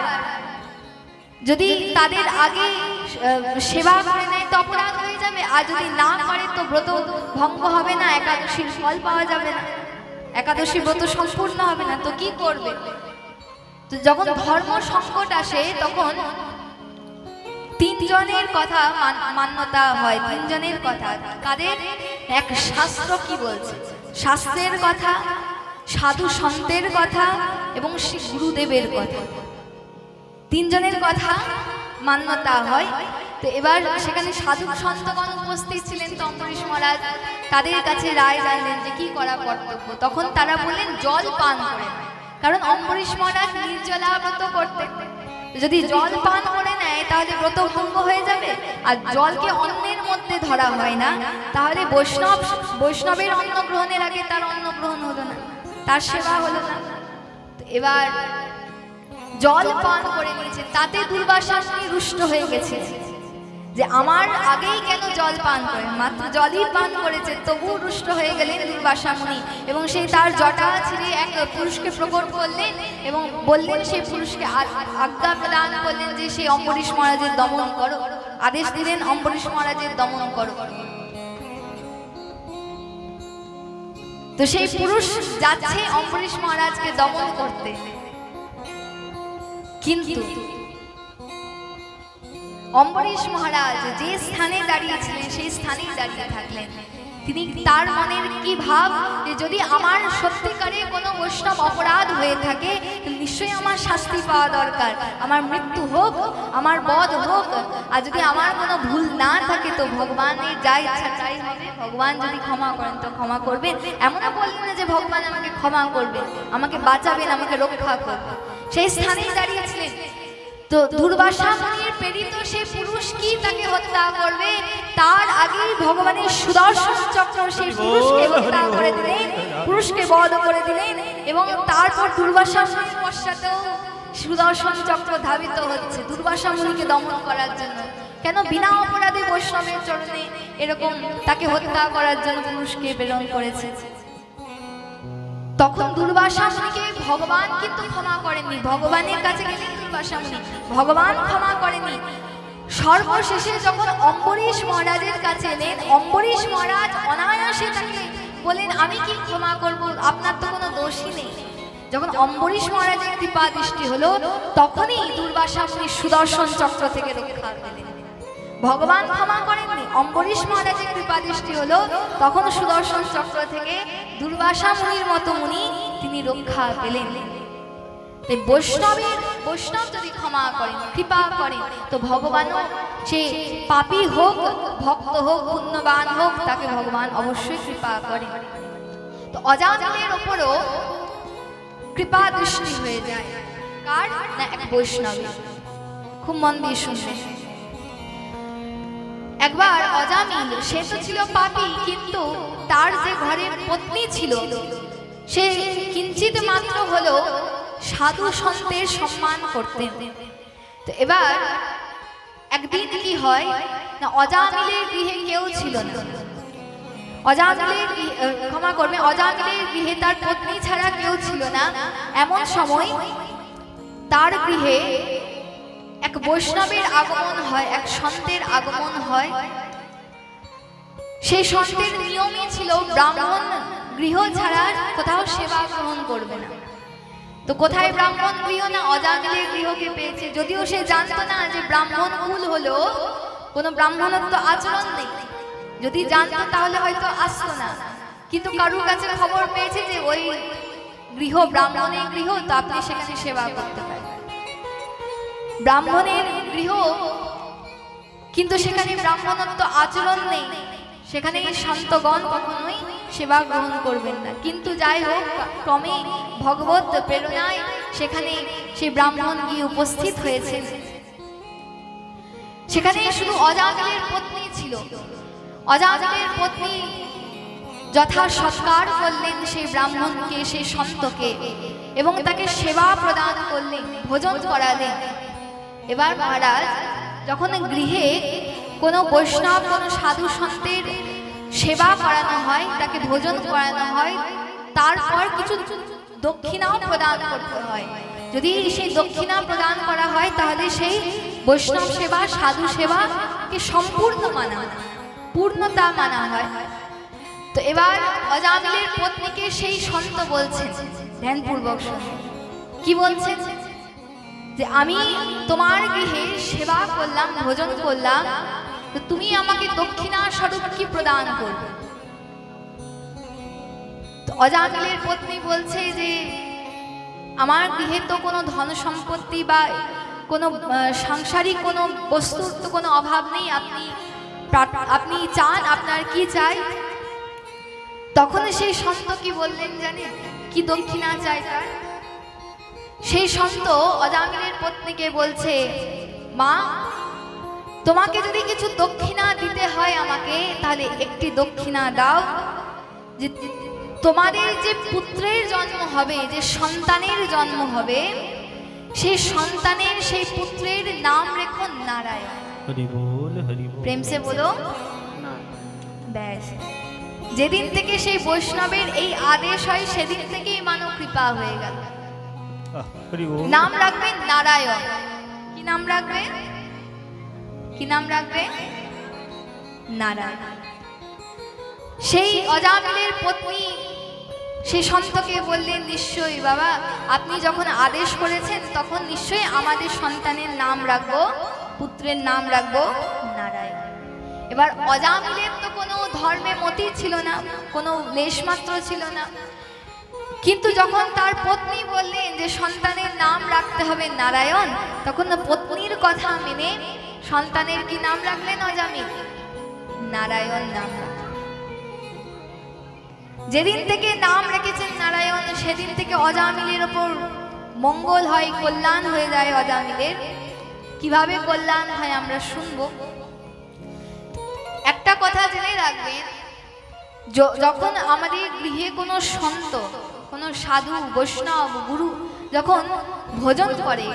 যদি তাদের আগে সেবা করে নেয় তো অপরাধ হয়ে যাবে, আর যদি না করে তো ব্রত ভঙ্গ হবে না, একাদশীর ফল পাওয়া যাবে না, একাদশী ব্রত সম্পূর্ণ হবে না। তো কি করবে? তো যখন ধর্ম সংকট আসে তখন তিনজনের কথা মান্যতা হয়। তিনজনের কথা কাদের? এক শাস্ত্র কি বলছে, শাস্ত্রের কথা, সাধু সন্তের কথা এবং শ্রী গুরুদেবের কথা, তিনজনের কথা মান্যতা হয়। তো এবার সেখানে সাধু সন্তগণ উপস্থিত ছিলেন। তো অম্বরীশ মহারাজ তাদের কাছে রায় জানলেন যে কি করা কর্তব্য। তখন তারা বললেন জল পান করে, কারণ অম্বরীশ মহারাজ নির্জলা ব্রত করতেন। যদি জল পান করে নেয় তাহলে ব্রত ভঙ্গ হয়ে যাবে, আর জলকে অন্নের মধ্যে ধরা হয় না, তাহলে বৈষ্ণবের অন্ন গ্রহণের আগে তার অন্ন গ্রহণ হলো না, তার সেবা হলো না। এবার জল পান করে নিয়েছে, তাতে দুর্বাসা মুনি রুষ্ট হয়ে গেছে যে আমার আগেই কেন জল পান করেন, মাত্র জলই পান করেছে, তবু রুষ্ট হয়ে গেলেন দুর্বাসা মুনি। এবং সেই তার জটা ছিঁড়ে এক পুরুষকে প্রকট করলেন এবং বললেন, সেই পুরুষকে আজ্ঞা প্রদান করলেন যে সেই অম্বরীশ মহারাজের দমন করো, আদেশ দিলেন অম্বরীশ মহারাজের দমন করো। তো সেই পুরুষ যাচ্ছে অম্বরীশ মহারাজকে দমন করতে, কিন্তু অম্বরীশ মহারাজ যে স্থানে দাঁড়িয়েছিলেন সেই স্থানেই দাঁড়িয়ে থাকলেন। তিনি তার মনের কি ভাব, যে যদি আমার সত্যিকারে কোনো বৈষ্ণব অপরাধ হয়ে থাকে নিশ্চয়ই আমার শাস্তি পাওয়া দরকার, আমার মৃত্যু হোক, আমার বধ হোক, আর যদি আমার কোনো ভুল না থাকে তো ভগবানের যা ইচ্ছা তাই হবে, ভগবান যদি ক্ষমা করেন তো ক্ষমা করবেন। এমনও বললেন না যে ভগবান আমাকে ক্ষমা করবেন, আমাকে বাঁচাবেন, আমাকে রক্ষা করবেন, সেই স্থানেই দাঁড়িয়েছিলেন। তো দুর্বাসা মুনির প্রেরিত সেই পুরুষ কি তাকে হত্যা করবে, তার আগেই ভগবানের সুদর্শন চক্র সেই পুরুষকে হত্যা করে দিলেন, পুরুষকে বধ করে দিলেন। এবং তারপর দুর্বাসা মুনির পশ্চাতেও সুদর্শন চক্র ধাবিত হচ্ছে দুর্বাসা মুনিকে দমন করার জন্য। কেন? বিনা অপরাধে বৈষ্ণবের চরণে এরকম তাকে হত্যা করার জন্য পুরুষকে প্রেরণ করেছে। তখন দুর্বাসা মুনিকে ভগবান কিন্তু ক্ষমা করেননি, ভগবানের কাছে গেলেন দুর্বাসা মুনি, ভগবান ক্ষমা করেননি। সর্বশেষে যখন অম্বরীশ মহারাজের কাছে এলেন, অম্বরীশ মহারাজ অনায়াসে তাকে বলেন আমি কি ক্ষমা করব, আপনার তো কোনো দোষই নেই। যখন অম্বরীশ মহারাজের কৃপা দৃষ্টি হলো তখনই দুর্বাসা মুনি সুদর্শন চক্র থেকে রক্ষা পেলেন। ভগবান ক্ষমা করেননি, অম্বরীশ মহারাজের কৃপা দৃষ্টি হলো তখন সুদর্শন চক্র থেকে দুর্বাসা মুনির মতো মুনি তিনি রক্ষা পেলেন। বৈষ্ণব যদি ক্ষমা করেন, কৃপা করেন, তো ভগবানও সে পাপী হোক, ভক্ত হোক, পুণ্যবান হোক, তাকে ভগবান অবশ্যই কৃপা করেন। তো অজামিলের ওপরও কৃপা দৃষ্টি হয়ে যায়, কার না? এক বৈষ্ণব। খুব মন দিয়ে শুনবেন। একবার অজামিল, সে তো ছিল পাপী, কিন্তু তার যে ঘরের পত্নী ছিল সে কিঞ্চিত মাত্র হলো সাধু সন্তের সম্মান করতেন। তো এবার একদিন কি হয় না, অজামিলের গৃহে কেউ ছিল না, অজামিলের গৃহে তার পত্নী ছাড়া কেউ ছিল না। এমন সময় তার গৃহে এক বৈষ্ণবের আগমন হয়, এক সন্তের আগমন হয়। সেই সন্তের নিয়মই ছিল ব্রাহ্মণ গৃহ ছাড়া কোথাও সেবা গ্রহণ করবে না। তো কোথায় ব্রাহ্মণ গৃহ না, অজামিলের গৃহকে পেয়েছে। যদিও সে জানতো না যে ব্রাহ্মণ কুল হলো কোনো ব্রাহ্মণত্ব আচরণ নেই, যদি জানতো তাহলে হয়তো আসতো না, কিন্তু কারুর কাছে খবর পেয়েছে যে ওই গৃহ ব্রাহ্মণের গৃহ, তো আপনি সেখানে সেবা করতে পারেন। ব্রাহ্মণের গৃহ, কিন্তু সেখানে ব্রাহ্মণত্ব আচরণ নেই, সেখানে সন্তগণ কখনোই সেবা গ্রহণ করবেন না। কিন্তু যাই হোক, ক্রমে ভগবত প্রেরণায় সেখানে সেই ব্রাহ্মণ গিয়ে উপস্থিত হয়েছে। সেখানে শুধু অজামিলের পত্নী ছিল। অজামিলের পত্নী যথা সৎকার করলেন সেই ব্রাহ্মণকে, সেই সন্তকে, এবং তাকে সেবা প্রদান করলেন, ভোজন করালেন। এবার মহারাজ যখন গৃহে কোনো বৈষ্ণব, কোনো সাধু সন্তের সেবা করানো হয়, তাকে ভোজন করানো হয়, তারপর কিছু দক্ষিণাও প্রদান করতে হয়। যদি সেই দক্ষিণা প্রদান করা হয় তাহলে সেই বৈষ্ণব সেবা, সাধু সেবাকে সম্পূর্ণ মানা হয়, পূর্ণতা মানা হয়। তো এবার অজামিলের পত্নীকে সেই সন্ত বলছেন, ধ্যানপূর্বক শুনুন, কি বলছেন? যে আমি তোমার গৃহে সেবা করলাম, ভোজন করলাম, তো তুমি আমাকে দক্ষিণা স্বরূপ কি প্রদান করবে? তো অজামিলের পত্নী বলছে যে আমার গৃহে তো কোনো ধন সম্পত্তি বা কোনো সাংসারিক কোনো বস্তুর তো কোনো অভাব নেই, আপনি চান, আপনার কি চাই? তখন সেই সন্ত কি বললেন জানেন? কি দক্ষিণা চাই তার? সেই সন্ত অজামিলের পত্নীকে বলছে, মা, তোমাকে যদি কিছু দক্ষিণা দিতে হয় আমাকে, তাহলে একটি দক্ষিণা দাও, যে তোমাদের যে পুত্রের জন্ম হবে, যে সন্তানের জন্ম হবে, সেই সন্তানের, সেই পুত্রের নাম রেখো নারায়ণ। হরি বল, হরি বল। প্রেম সে বলো। ব্যাস, যেদিন থেকে সেই বৈষ্ণবের এই আদেশ হয় সেদিন থেকেই মানব কৃপা হয়ে গেল। হরি বল। নাম রাখবেন নারায়ণ। কি নাম রাখবেন? কি নাম রাখবেন? নারায়ণ। সেই অজামিলের পত্নী সেই সন্তকে বললেন, নিশ্চয়ই বাবা, আপনি যখন আদেশ করেছেন তখন নিশ্চয়ই আমাদের সন্তানের নাম রাখবো, পুত্রের নাম রাখবো নারায়ণ। এবার অজামিলের তো কোনো ধর্মে মতি ছিল না, কোনো লেশমাত্র ছিল না, কিন্তু যখন তার পত্নী বললেন যে সন্তানের নাম রাখতে হবে নারায়ণ, তখন পত্নীর কথা মেনে সন্তানের কি নাম রাখলেন অজামিল? নারায়ণ নাম রাখলেন। যেদিন থেকে নাম রেখেছেন নারায়ণ, সেদিন থেকে অজামিলের ওপর মঙ্গল হয়, কল্যাণ হয়ে যায় অজামিলের। কিভাবে কল্যাণ হয় আমরা শুনবো। একটা কথা জেনে রাখবেন, যখন আমাদের গৃহে কোনো সন্ত, কোনো সাধু, বৈষ্ণব, গুরু যখন ভোজন করে,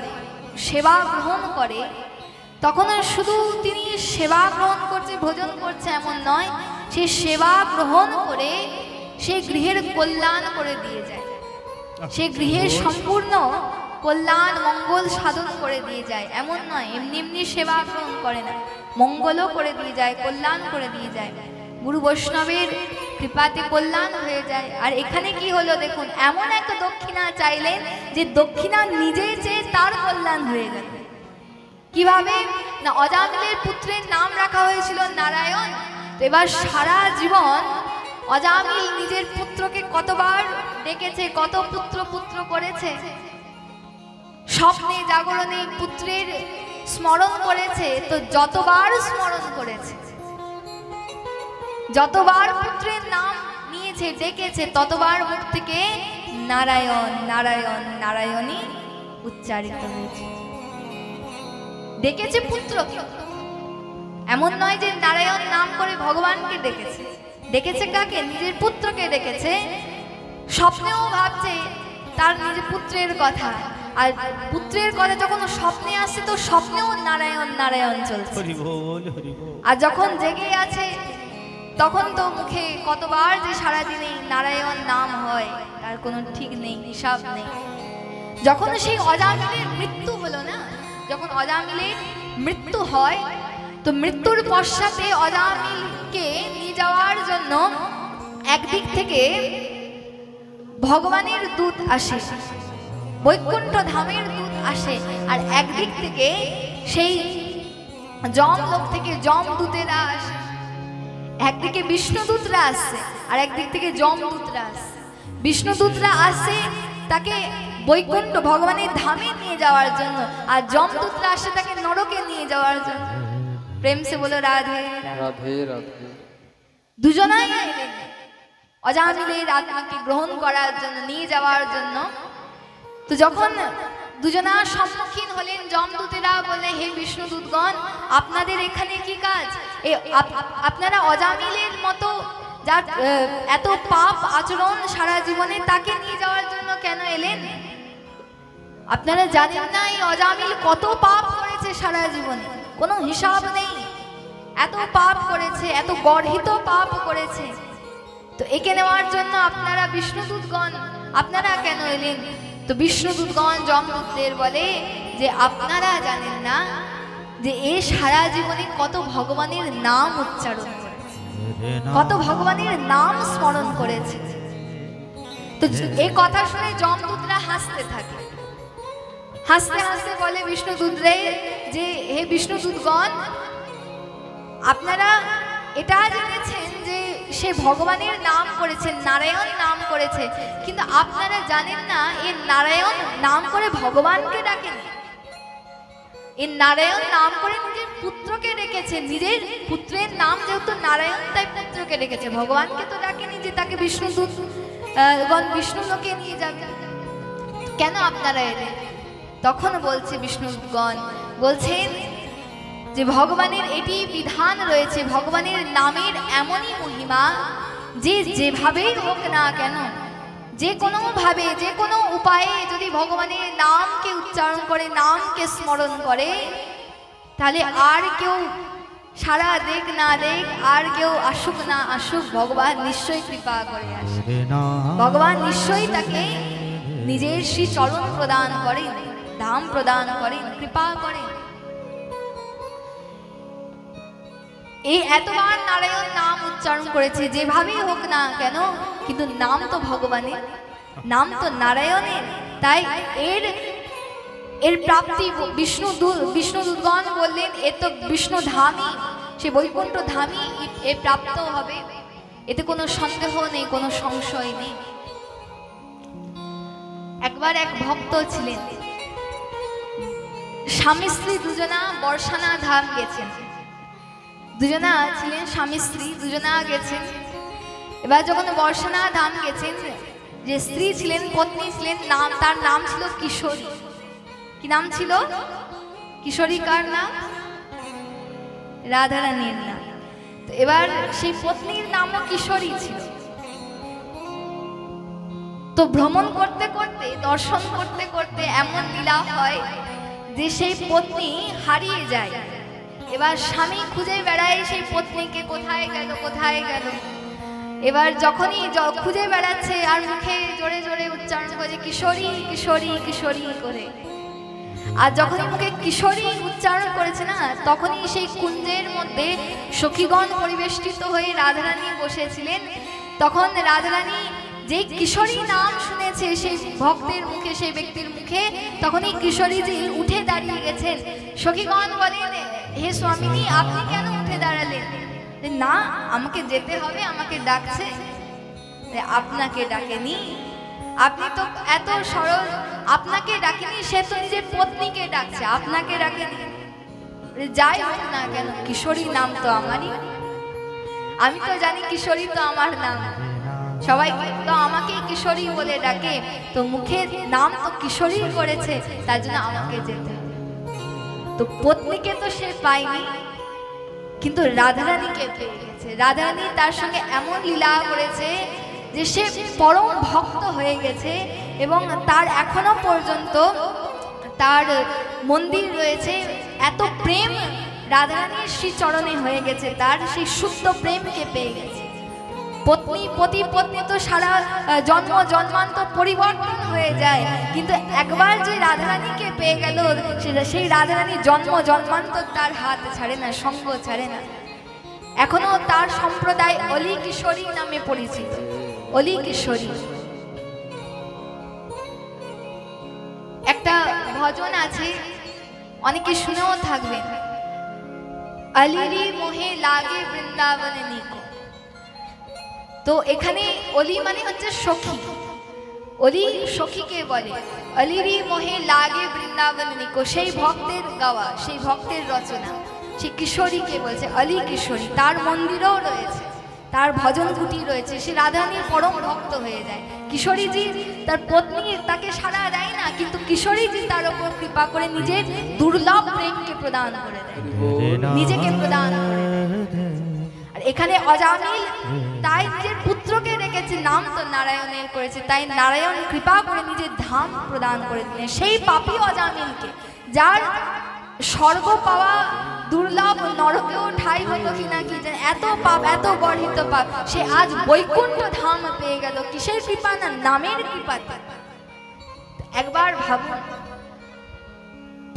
সেবা গ্রহণ করে, তখন শুধু তিনি সেবা গ্রহণ করছে, ভোজন করছে এমন নয়, সে সেবা গ্রহণ করে সেই গৃহের কল্যাণ করে দিয়ে যায়, সে গৃহের সম্পূর্ণ কল্যাণ মঙ্গল সাধন করে দিয়ে যায়। এমন নয় এমনি এমনি সেবা গ্রহণ করে না, মঙ্গলও করে দিয়ে যায়, কল্যাণ করে দিয়ে যায়, গুরু বৈষ্ণবের কৃপাতে কল্যাণ হয়ে যায়। আর এখানে কি হলো দেখুন, এমন এক দক্ষিণা চাইলেন যে দক্ষিণা নিজে চেয়ে তার কল্যাণ হয়ে গেল। কিভাবে না, অজামিলের পুত্রের নাম রাখা হয়েছিল নারায়ণ। তো এবার সারা জীবন অজামিল নিজের পুত্রকে কতবার ডেকেছে, কত পুত্র পুত্র করেছে, স্বপ্নে জাগরণে পুত্রের স্মরণ করেছে। তো যতবার স্মরণ করেছে, যতবার পুত্রের নাম নিয়েছে, ডেকেছে, ততবার মুখ থেকে নারায়ণ নারায়ণ নারায়ণই উচ্চারিত হয়েছে। ডেকেছে পুত্রকে, এমন নয় যে নারায়ণ নাম করে ভগবানকে ডেকেছে, ডেকেছে কাকে? নিজের পুত্রকে ডেকেছে। স্বপ্নেও ভাবছে তার নিজের পুত্রের কথা, আর পুত্রের কথা যখন স্বপ্নে আসছে তো স্বপ্নেও নারায়ণ নারায়ণ চলছে। আর যখন জেগে আছে তখন তো মুখে কতবার যে সারাদিনে নারায়ণ নাম হয় তার কোনো ঠিক নেই, হিসাব নেই। যখন সেই অজামিলের মৃত্যু হলো না, যখন অজামিলের মৃত্যু হয়, তো মৃত্যুর পশ্চাতে অজামিলকে নিয়ে যাওয়ার জন্য একদিক থেকে ভগবানের দূত আসে, বৈকুণ্ঠ ধামের দূত আসে, আর একদিক থেকে সেই যমলোক থেকে যমদূতেরা আসে। একদিকে বিষ্ণুদূতরা আসছে আর একদিক থেকে যমদূতরা আসছে। বিষ্ণুদূতরা আসে তাকে বৈকুণ্ঠ ভগবানের ধামে নিয়ে যাওয়ার জন্য, আর যমদূতরা আসে তাকে নরকে নিয়ে যাওয়ার জন্য। প্রেম সে বলো রাধে রাধে রাধে। দুজনাই এলেন অজামিলের আত্মাকে গ্রহণ করার জন্য, নিয়ে যাওয়ার জন্য। তো যখন দুজনা সম্মুখীন হলেন। যমদূতেরা বলে, হে বিষ্ণুদূতগণ, আপনাদের এখানে কি কাজ? আপনারা অজামিলের মতো যার এত পাপ আচরণ সারা জীবনে, তাকে নিয়ে যাওয়ার জন্য কেন এলেন? আপনারা জানেন না এই অজামিল কত পাপ করেছে সারা জীবনে, কোনো হিসাব নেই। এত পাপ করেছে, এত গর্হিত পাপ করেছে। তো একে নেওয়ার জন্য আপনারা বিষ্ণুদূতগণ আপনারা কেন এলেন? তো বিষ্ণুদূতগণ যমদূতদের বলে যে আপনারা জানেন না যে এ সারা জীবনে কত ভগবানের নাম উচ্চারণ করেছে, কত ভগবানের নাম স্মরণ করেছে। তো এই কথা শুনে যমদূতরা হাসতে থাকে। হাসতে হাসতে বলে বিষ্ণুদূতরে যে হে বিষ্ণুদূতগণ, আপনারা এটা জেনেছেন যে সে ভগবানের নাম করেছেন, নারায়ণ নাম করেছে, কিন্তু আপনারা জানেন না এই নারায়ণ নাম করে ভগবানকে ডাকেন। এই নারায়ণ নাম করে নিজের পুত্রকে ডেকেছে, নিজের পুত্রের নাম যেহেতু নারায়ণ তাই পুত্রকে ডেকেছে, ভগবানকে তো ডাকেনি যে তাকে বিষ্ণুদূত বিষ্ণু লোকে নিয়ে যাবে। কেন আপনারা এলেন? তখন বলছে বিষ্ণুগণ বলছেন যে ভগবানের এটি বিধান রয়েছে, ভগবানের নামের এমনই মহিমা যে যেভাবেই হোক না কেন, যে কোনো ভাবে, যে কোনো উপায়ে যদি ভগবানের নামকে উচ্চারণ করে, নামকে স্মরণ করে, তাহলে আর কেউ সারা দেখ না দেখ, আর কেউ আসুক না আসুক, ভগবান নিশ্চয়ই কৃপা করে আসে। ভগবান নিশ্চয়ই তাকে নিজের শ্রী চরণ প্রদান করেন, ধাম প্রদান করেন, কৃপা করেন। এই এতবার নারায়ণ নাম উচ্চারণ করেছে, যেভাবেই হোক না কেন, কিন্তু নাম তো ভগবানের, নাম তো নারায়ণের, তাই এর প্রাপ্তি বিষ্ণুদূতগণ বললেন এ তো বিষ্ণু ধামই, সে বৈকুণ্ঠ ধামই এ প্রাপ্ত হবে, এতে কোনো সন্দেহ নেই, কোনো সংশয় নেই। একবার এক ভক্ত ছিলেন, স্বামী স্ত্রী দুজনা বর্ষানা ধাম গেছেন। দুজনা ছিলেন স্বামী স্ত্রী, দুজনা গেছেন। এবার যখন বর্ষানা ধাম গেছেন, যে স্ত্রী ছিলেন, পত্নী ছিলেন, তার নাম ছিল কিশোরী। কি নাম ছিল? কিশোরী কার নাম? রাধারানীর নাম। তো এবার সেই পত্নীর নামও কিশোরী ছিল। তো ভ্রমণ করতে করতে, দর্শন করতে করতে এমন লীলা হয় যে সেই পত্নী হারিয়ে যায়। এবার স্বামী খুঁজে বেড়ায় সেই পত্নীকে, কোথায় গেল কোথায় গেল। এবার যখনই খুঁজে বেড়াচ্ছে আর মুখে জোরে জোরে উচ্চারণ করে কিশোরী কিশোরী কিশোরী করে, আর যখনই মুখে কিশোরী উচ্চারণ করেছে না, তখনই সেই কুঞ্জের মধ্যে সখীগণ পরিবেষ্টিত হয়ে রাধারানী বসেছিলেন। তখন রাধারানী যে কিশোরী নাম শুনেছে সেই ভক্তের মুখে, সেই ব্যক্তির মুখে, তখনই কিশোরীজি উঠে দাঁড়িয়ে গেছেন। সখীগণ বলেন, হে স্বামিনী, আপনি কেন উঠে দাঁড়ালেন? না, আমাকে যেতে হবে, আমাকে ডাকছে। আপনাকে ডাকেনি, আপনি তো এত সরল, আপনাকে ডাকেনি, সে তো নিজের পত্নীকে ডাকছে, আপনাকে ডাকেনি। যাই হোক না কেন, কিশোরী নাম তো আমারই, আমি তো জানি কিশোরী তো আমার নাম, সবাই তো আমাকে কিশোরী বলে ডাকে, তো মুখের নাম তো কিশোরী করেছে, তার জন্য আমাকে যেতে হবে। তো পত্নীকে তো সে পায়নি, কিন্তু রাধারানীকে পেয়ে গেছে। রাধারানী তার সঙ্গে এমন লীলা করেছে যে সে পরম ভক্ত হয়ে গেছে, এবং তার এখনো পর্যন্ত তার মন্দির রয়েছে। এত প্রেম রাধারানীর শ্রীচরণে হয়ে গেছে, তার সেই শুদ্ধ প্রেমকে পেয়ে গেছে। পত্নী পতি পত্নী তো সারা জন্ম জন্মান্তর পরিবর্তন হয়ে যায়, কিন্তু একবার যে রাধারানীকে পেয়ে গেল, সেই রাধারানী জন্ম জন্মান্তর তার হাত ছাড়ে না, সঙ্গ ছাড়ে না। এখনো তার সম্প্রদায় অলি কিশোরী নামে পরিচিত, অলি কিশোরী। একটা ভজন আছে, অনেকে শুনেও থাকবেন, অলিরি মোহে লাগে বৃন্দাবনে নিকো। তো এখানে অলি মানে হচ্ছে সখী, অলি সখীকে বলে। অলিরি মোহে লাগে বৃন্দাবন নিকো, সেই ভক্তের গাওয়া, সেই ভক্তের রচনা, সেই কিশোরীকে বলছে অলি কিশোরী। তার মন্দিরও রয়েছে, তার ভজন কুটি রয়েছে, সে রাধারানীর পরম ভক্ত হয়ে যায়। কিশোরীজি তার পত্নী তাকে সাড়া দেয় না, কিন্তু কিশোরীজি তার উপর কৃপা করে নিজের দুর্লভ প্রেমকে প্রদান করে দেয়, নিজেকে প্রদান করে দেয়। আর এখানে অজামিল তাই নিজের পুত্রকে রেখেছে, নাম তো নারায়ণের করেছে, তাই নারায়ণ কৃপা করে নিজের ধাম প্রদান করে দিলেন সেই পাপী অজামিলকে, যার স্বর্গ পাওয়া দুর্লভ, নরকেও ঠাই হতো কিনা কি জানে, এত পাপ, এত গর্হিত পাপ, সে আজ বৈকুণ্ঠ ধাম পেয়ে গেল। কিসের কৃপা? না, নামের কৃপাতে। একবার ভাবুন,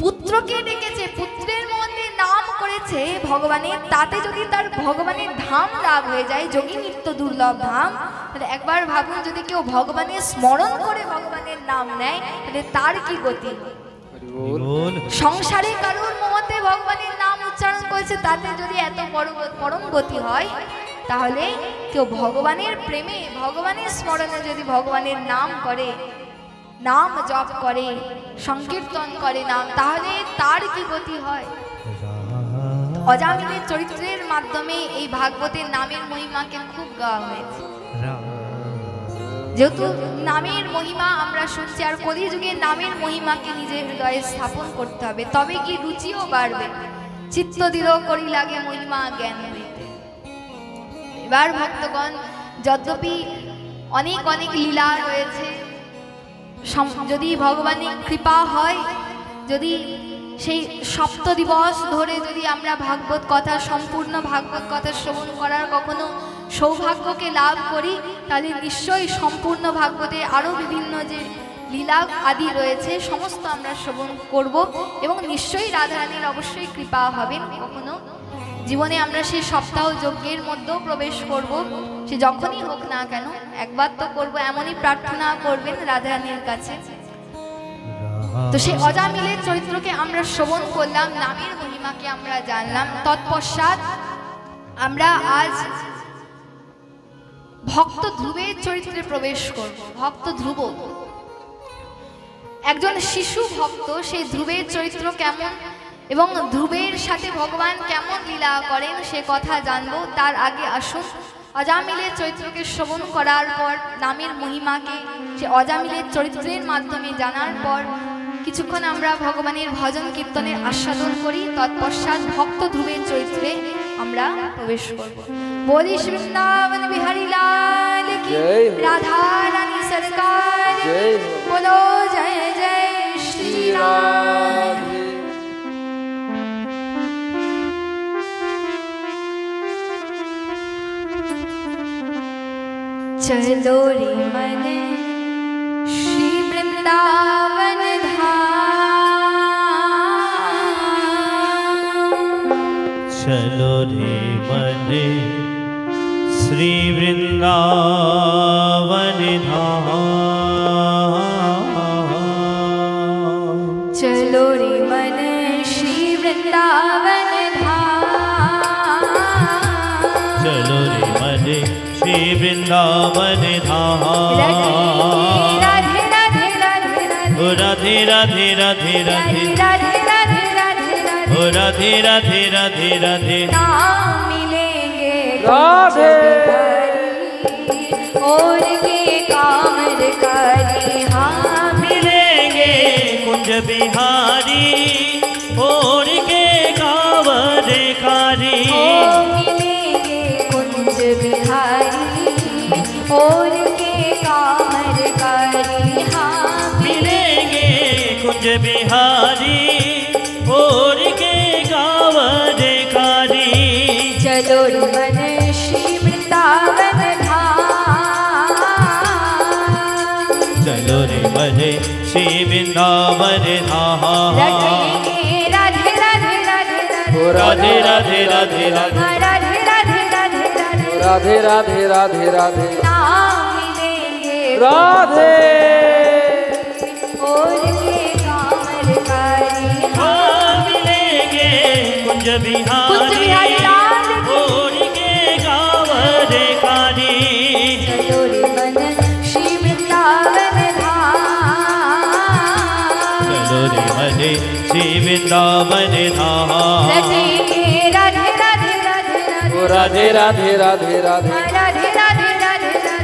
পুত্রকে ডেকেছে, পুত্রের মধ্যে নাম করেছে ভগবানের, তাতে যদি তার ভগবানের ধাম লাভ হয়ে যায়, যোগী নিত্য দুর্লভ ধাম, তাহলে একবার ভাবুন, যদি কেউ ভগবানের স্মরণ করে ভগবানের নাম নেয়, তাহলে তার কি গতি। সংসারে কারোর মতে ভগবানের নাম উচ্চারণ করেছে, তাতে যদি এত পরম গতি হয়, তাহলে কেউ ভগবানের প্রেমে, ভগবানের স্মরণে যদি ভগবানের নাম করে, নাম জপ করে, সংকীর্তন করে নাম, তাহলে তার কি গতি হয়। অজামিলের চরিত্রের মাধ্যমে এই ভাগবতের নামের মহিমাকে খুব গাওয়া হয়েছে। যেহেতু নামের মহিমা আমরা শুনছি, আর কলিযুগে নামের মহিমাকে নিজের হৃদয়ে স্থাপন করতে হবে, তবে কি রুচিও বাড়বে। চিত্ত দিল করি লাগে মহিমা জ্ঞান হইতে। এবার ভক্তগণ, যদ্যপি অনেক অনেক লীলা রয়েছে, যদি ভগবানের কৃপা হয়, যদি সেই সপ্ত দিবস ধরে যদি আমরা ভাগবত কথা, সম্পূর্ণ ভাগবত কথা শ্রবণ করার কখনো সৌভাগ্যকে লাভ করি, তাহলে নিশ্চয়ই সম্পূর্ণ ভাগবতে আরও বিভিন্ন যে লীলা আদি রয়েছে সমস্ত আমরা শ্রবণ করব, এবং নিশ্চয়ই রাধারানীর অবশ্যই কৃপা হবেন। কখনো জীবনে আমরা সেই সপ্তাহ যজ্ঞের মধ্যেও প্রবেশ করব, সে যখনই হোক না কেন, একবার তো করব, এমনই প্রার্থনা করবেন রাধারানীর কাছে। তো সেই অজামিলের চরিত্রকে আমরা শ্রবণ করলাম, নামের মহিমাকে আমরা জানলাম। তৎপশ্চাৎ আমরা আজ ভক্ত ধ্রুবের চরিত্রে প্রবেশ করব। ভক্ত ধ্রুব একজন শিশু ভক্ত, সেই ধ্রুবের চরিত্র কেমন এবং ধ্রুবের সাথে ভগবান কেমন লীলা করেন সে কথা জানবো। তার আগে আসুন অজামিলের চরিত্রকে শ্রবণ করার পর, নামের মহিমাকে সে অজামিলের চরিত্রের মাধ্যমে জানার পর কিছুক্ষণ আমরা ভগবানের ভজন কীর্তনের আস্বাদন করি। তৎপশ্চাৎ ভক্ত ধ্রুবের চরিত্রে আমরা প্রবেশ করব। বলি শ্রী বৃন্দাবন বিহারী লাল কি, রাধা রানী সরকার বলো জয় জয় শ্রী রাম। चलो रे मन श्री वृंदावन धाम, चलो रे मन श्री वृंदावन धाम, चलो रे मन श्री वृंदावन धाम, चलो रे मन श्री वृंदावन धाम। राधे राधे राधे राधे राधे राधे राधे राधे राधे राधे राधे नाम मिलेंगे राधे और के कामरकारी, हाँ मिलेंगे कुंज बिहारी और के कांवरकारी, मिलेंगे कुंज बिहारी और के कामरकारी, हाँ मिलेंगे कुंज बिहारी और के कांवरकारी। चलो रे मन श्री वृंदावन धाम, चलो रे मन श्री वृंदावन धाम। राधे राधे राधे राधे राधे राधे राधे राधे राधे राधे राधे राधे राधे राधे राधे नाम मिलेंगे राधे और के कामरकारी, हाँ मिलेंगे कुंज बिहारी लाल और के कांवरकारी। चलो रे मन श्री वृंदावन धाम, चलो रे मन श्री वृंदावन धाम। रटेंगे राधे राधे राधे राधे राधे राधे राधे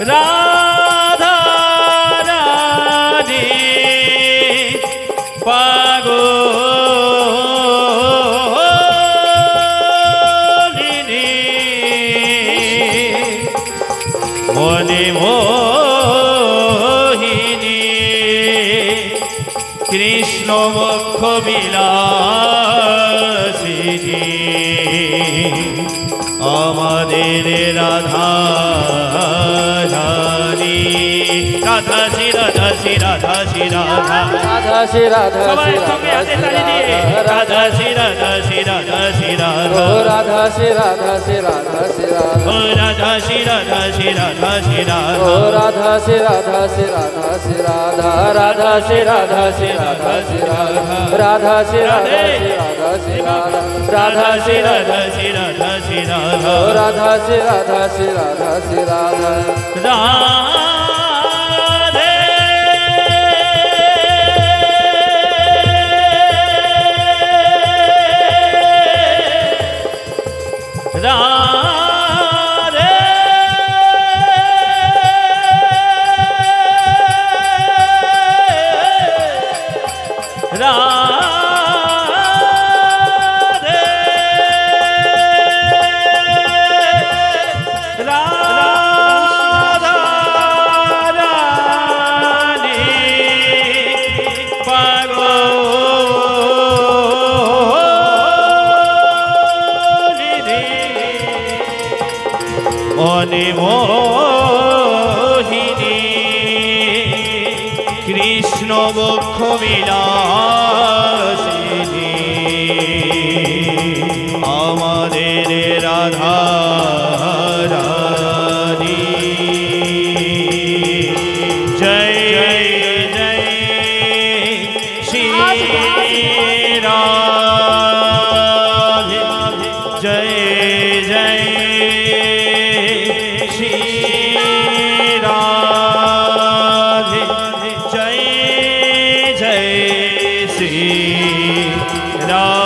রাধা রানী পাগলিনী মনে মোহিনী কৃষ্ণ বক্ষ বিলাসিনী আমাদের রাধা রানী রাধা শ্রী রাধা শ্রী রাধা শ্রী রাধা রাধা শ্রী রাধা সবাই শ্রী সঙ্গে রাধা হাতে তালি দিয়ে রাধা শ্রী রাধা শ্রী রাধা শ্রী রাধা ও রাধা শ্রী রাধা শ্রী রাধা শ্রী রাধা ও রাধা শ্রী রাধা শ্রী রাধা শ্রী রাধা ও রাধা শ্রী রাধা শ্রী রাধা শ্রী রাধা রাধা শ্রী রাধা শ্রী রাধা শ্রী রাধা রাধা শ্রী রাধা শ্রী রাধা শ্রী রাধা রাধা শ্রী রাধা শ্রী রাধা শ্রী রাধা ও রাধা শ্রী রাধা শ্রী রাধা শ্রী রাধা রাধে রাধে রাধা রানী পাগলিনী মনে মোহিনী কৃষ্ণ বক্ষ বিলাসিনী আমাদের রাধা রানী জয় জয় জয় শ্রী রাধে জয় জয় শ্রী রাধে জয় জয় শ্রী রাধে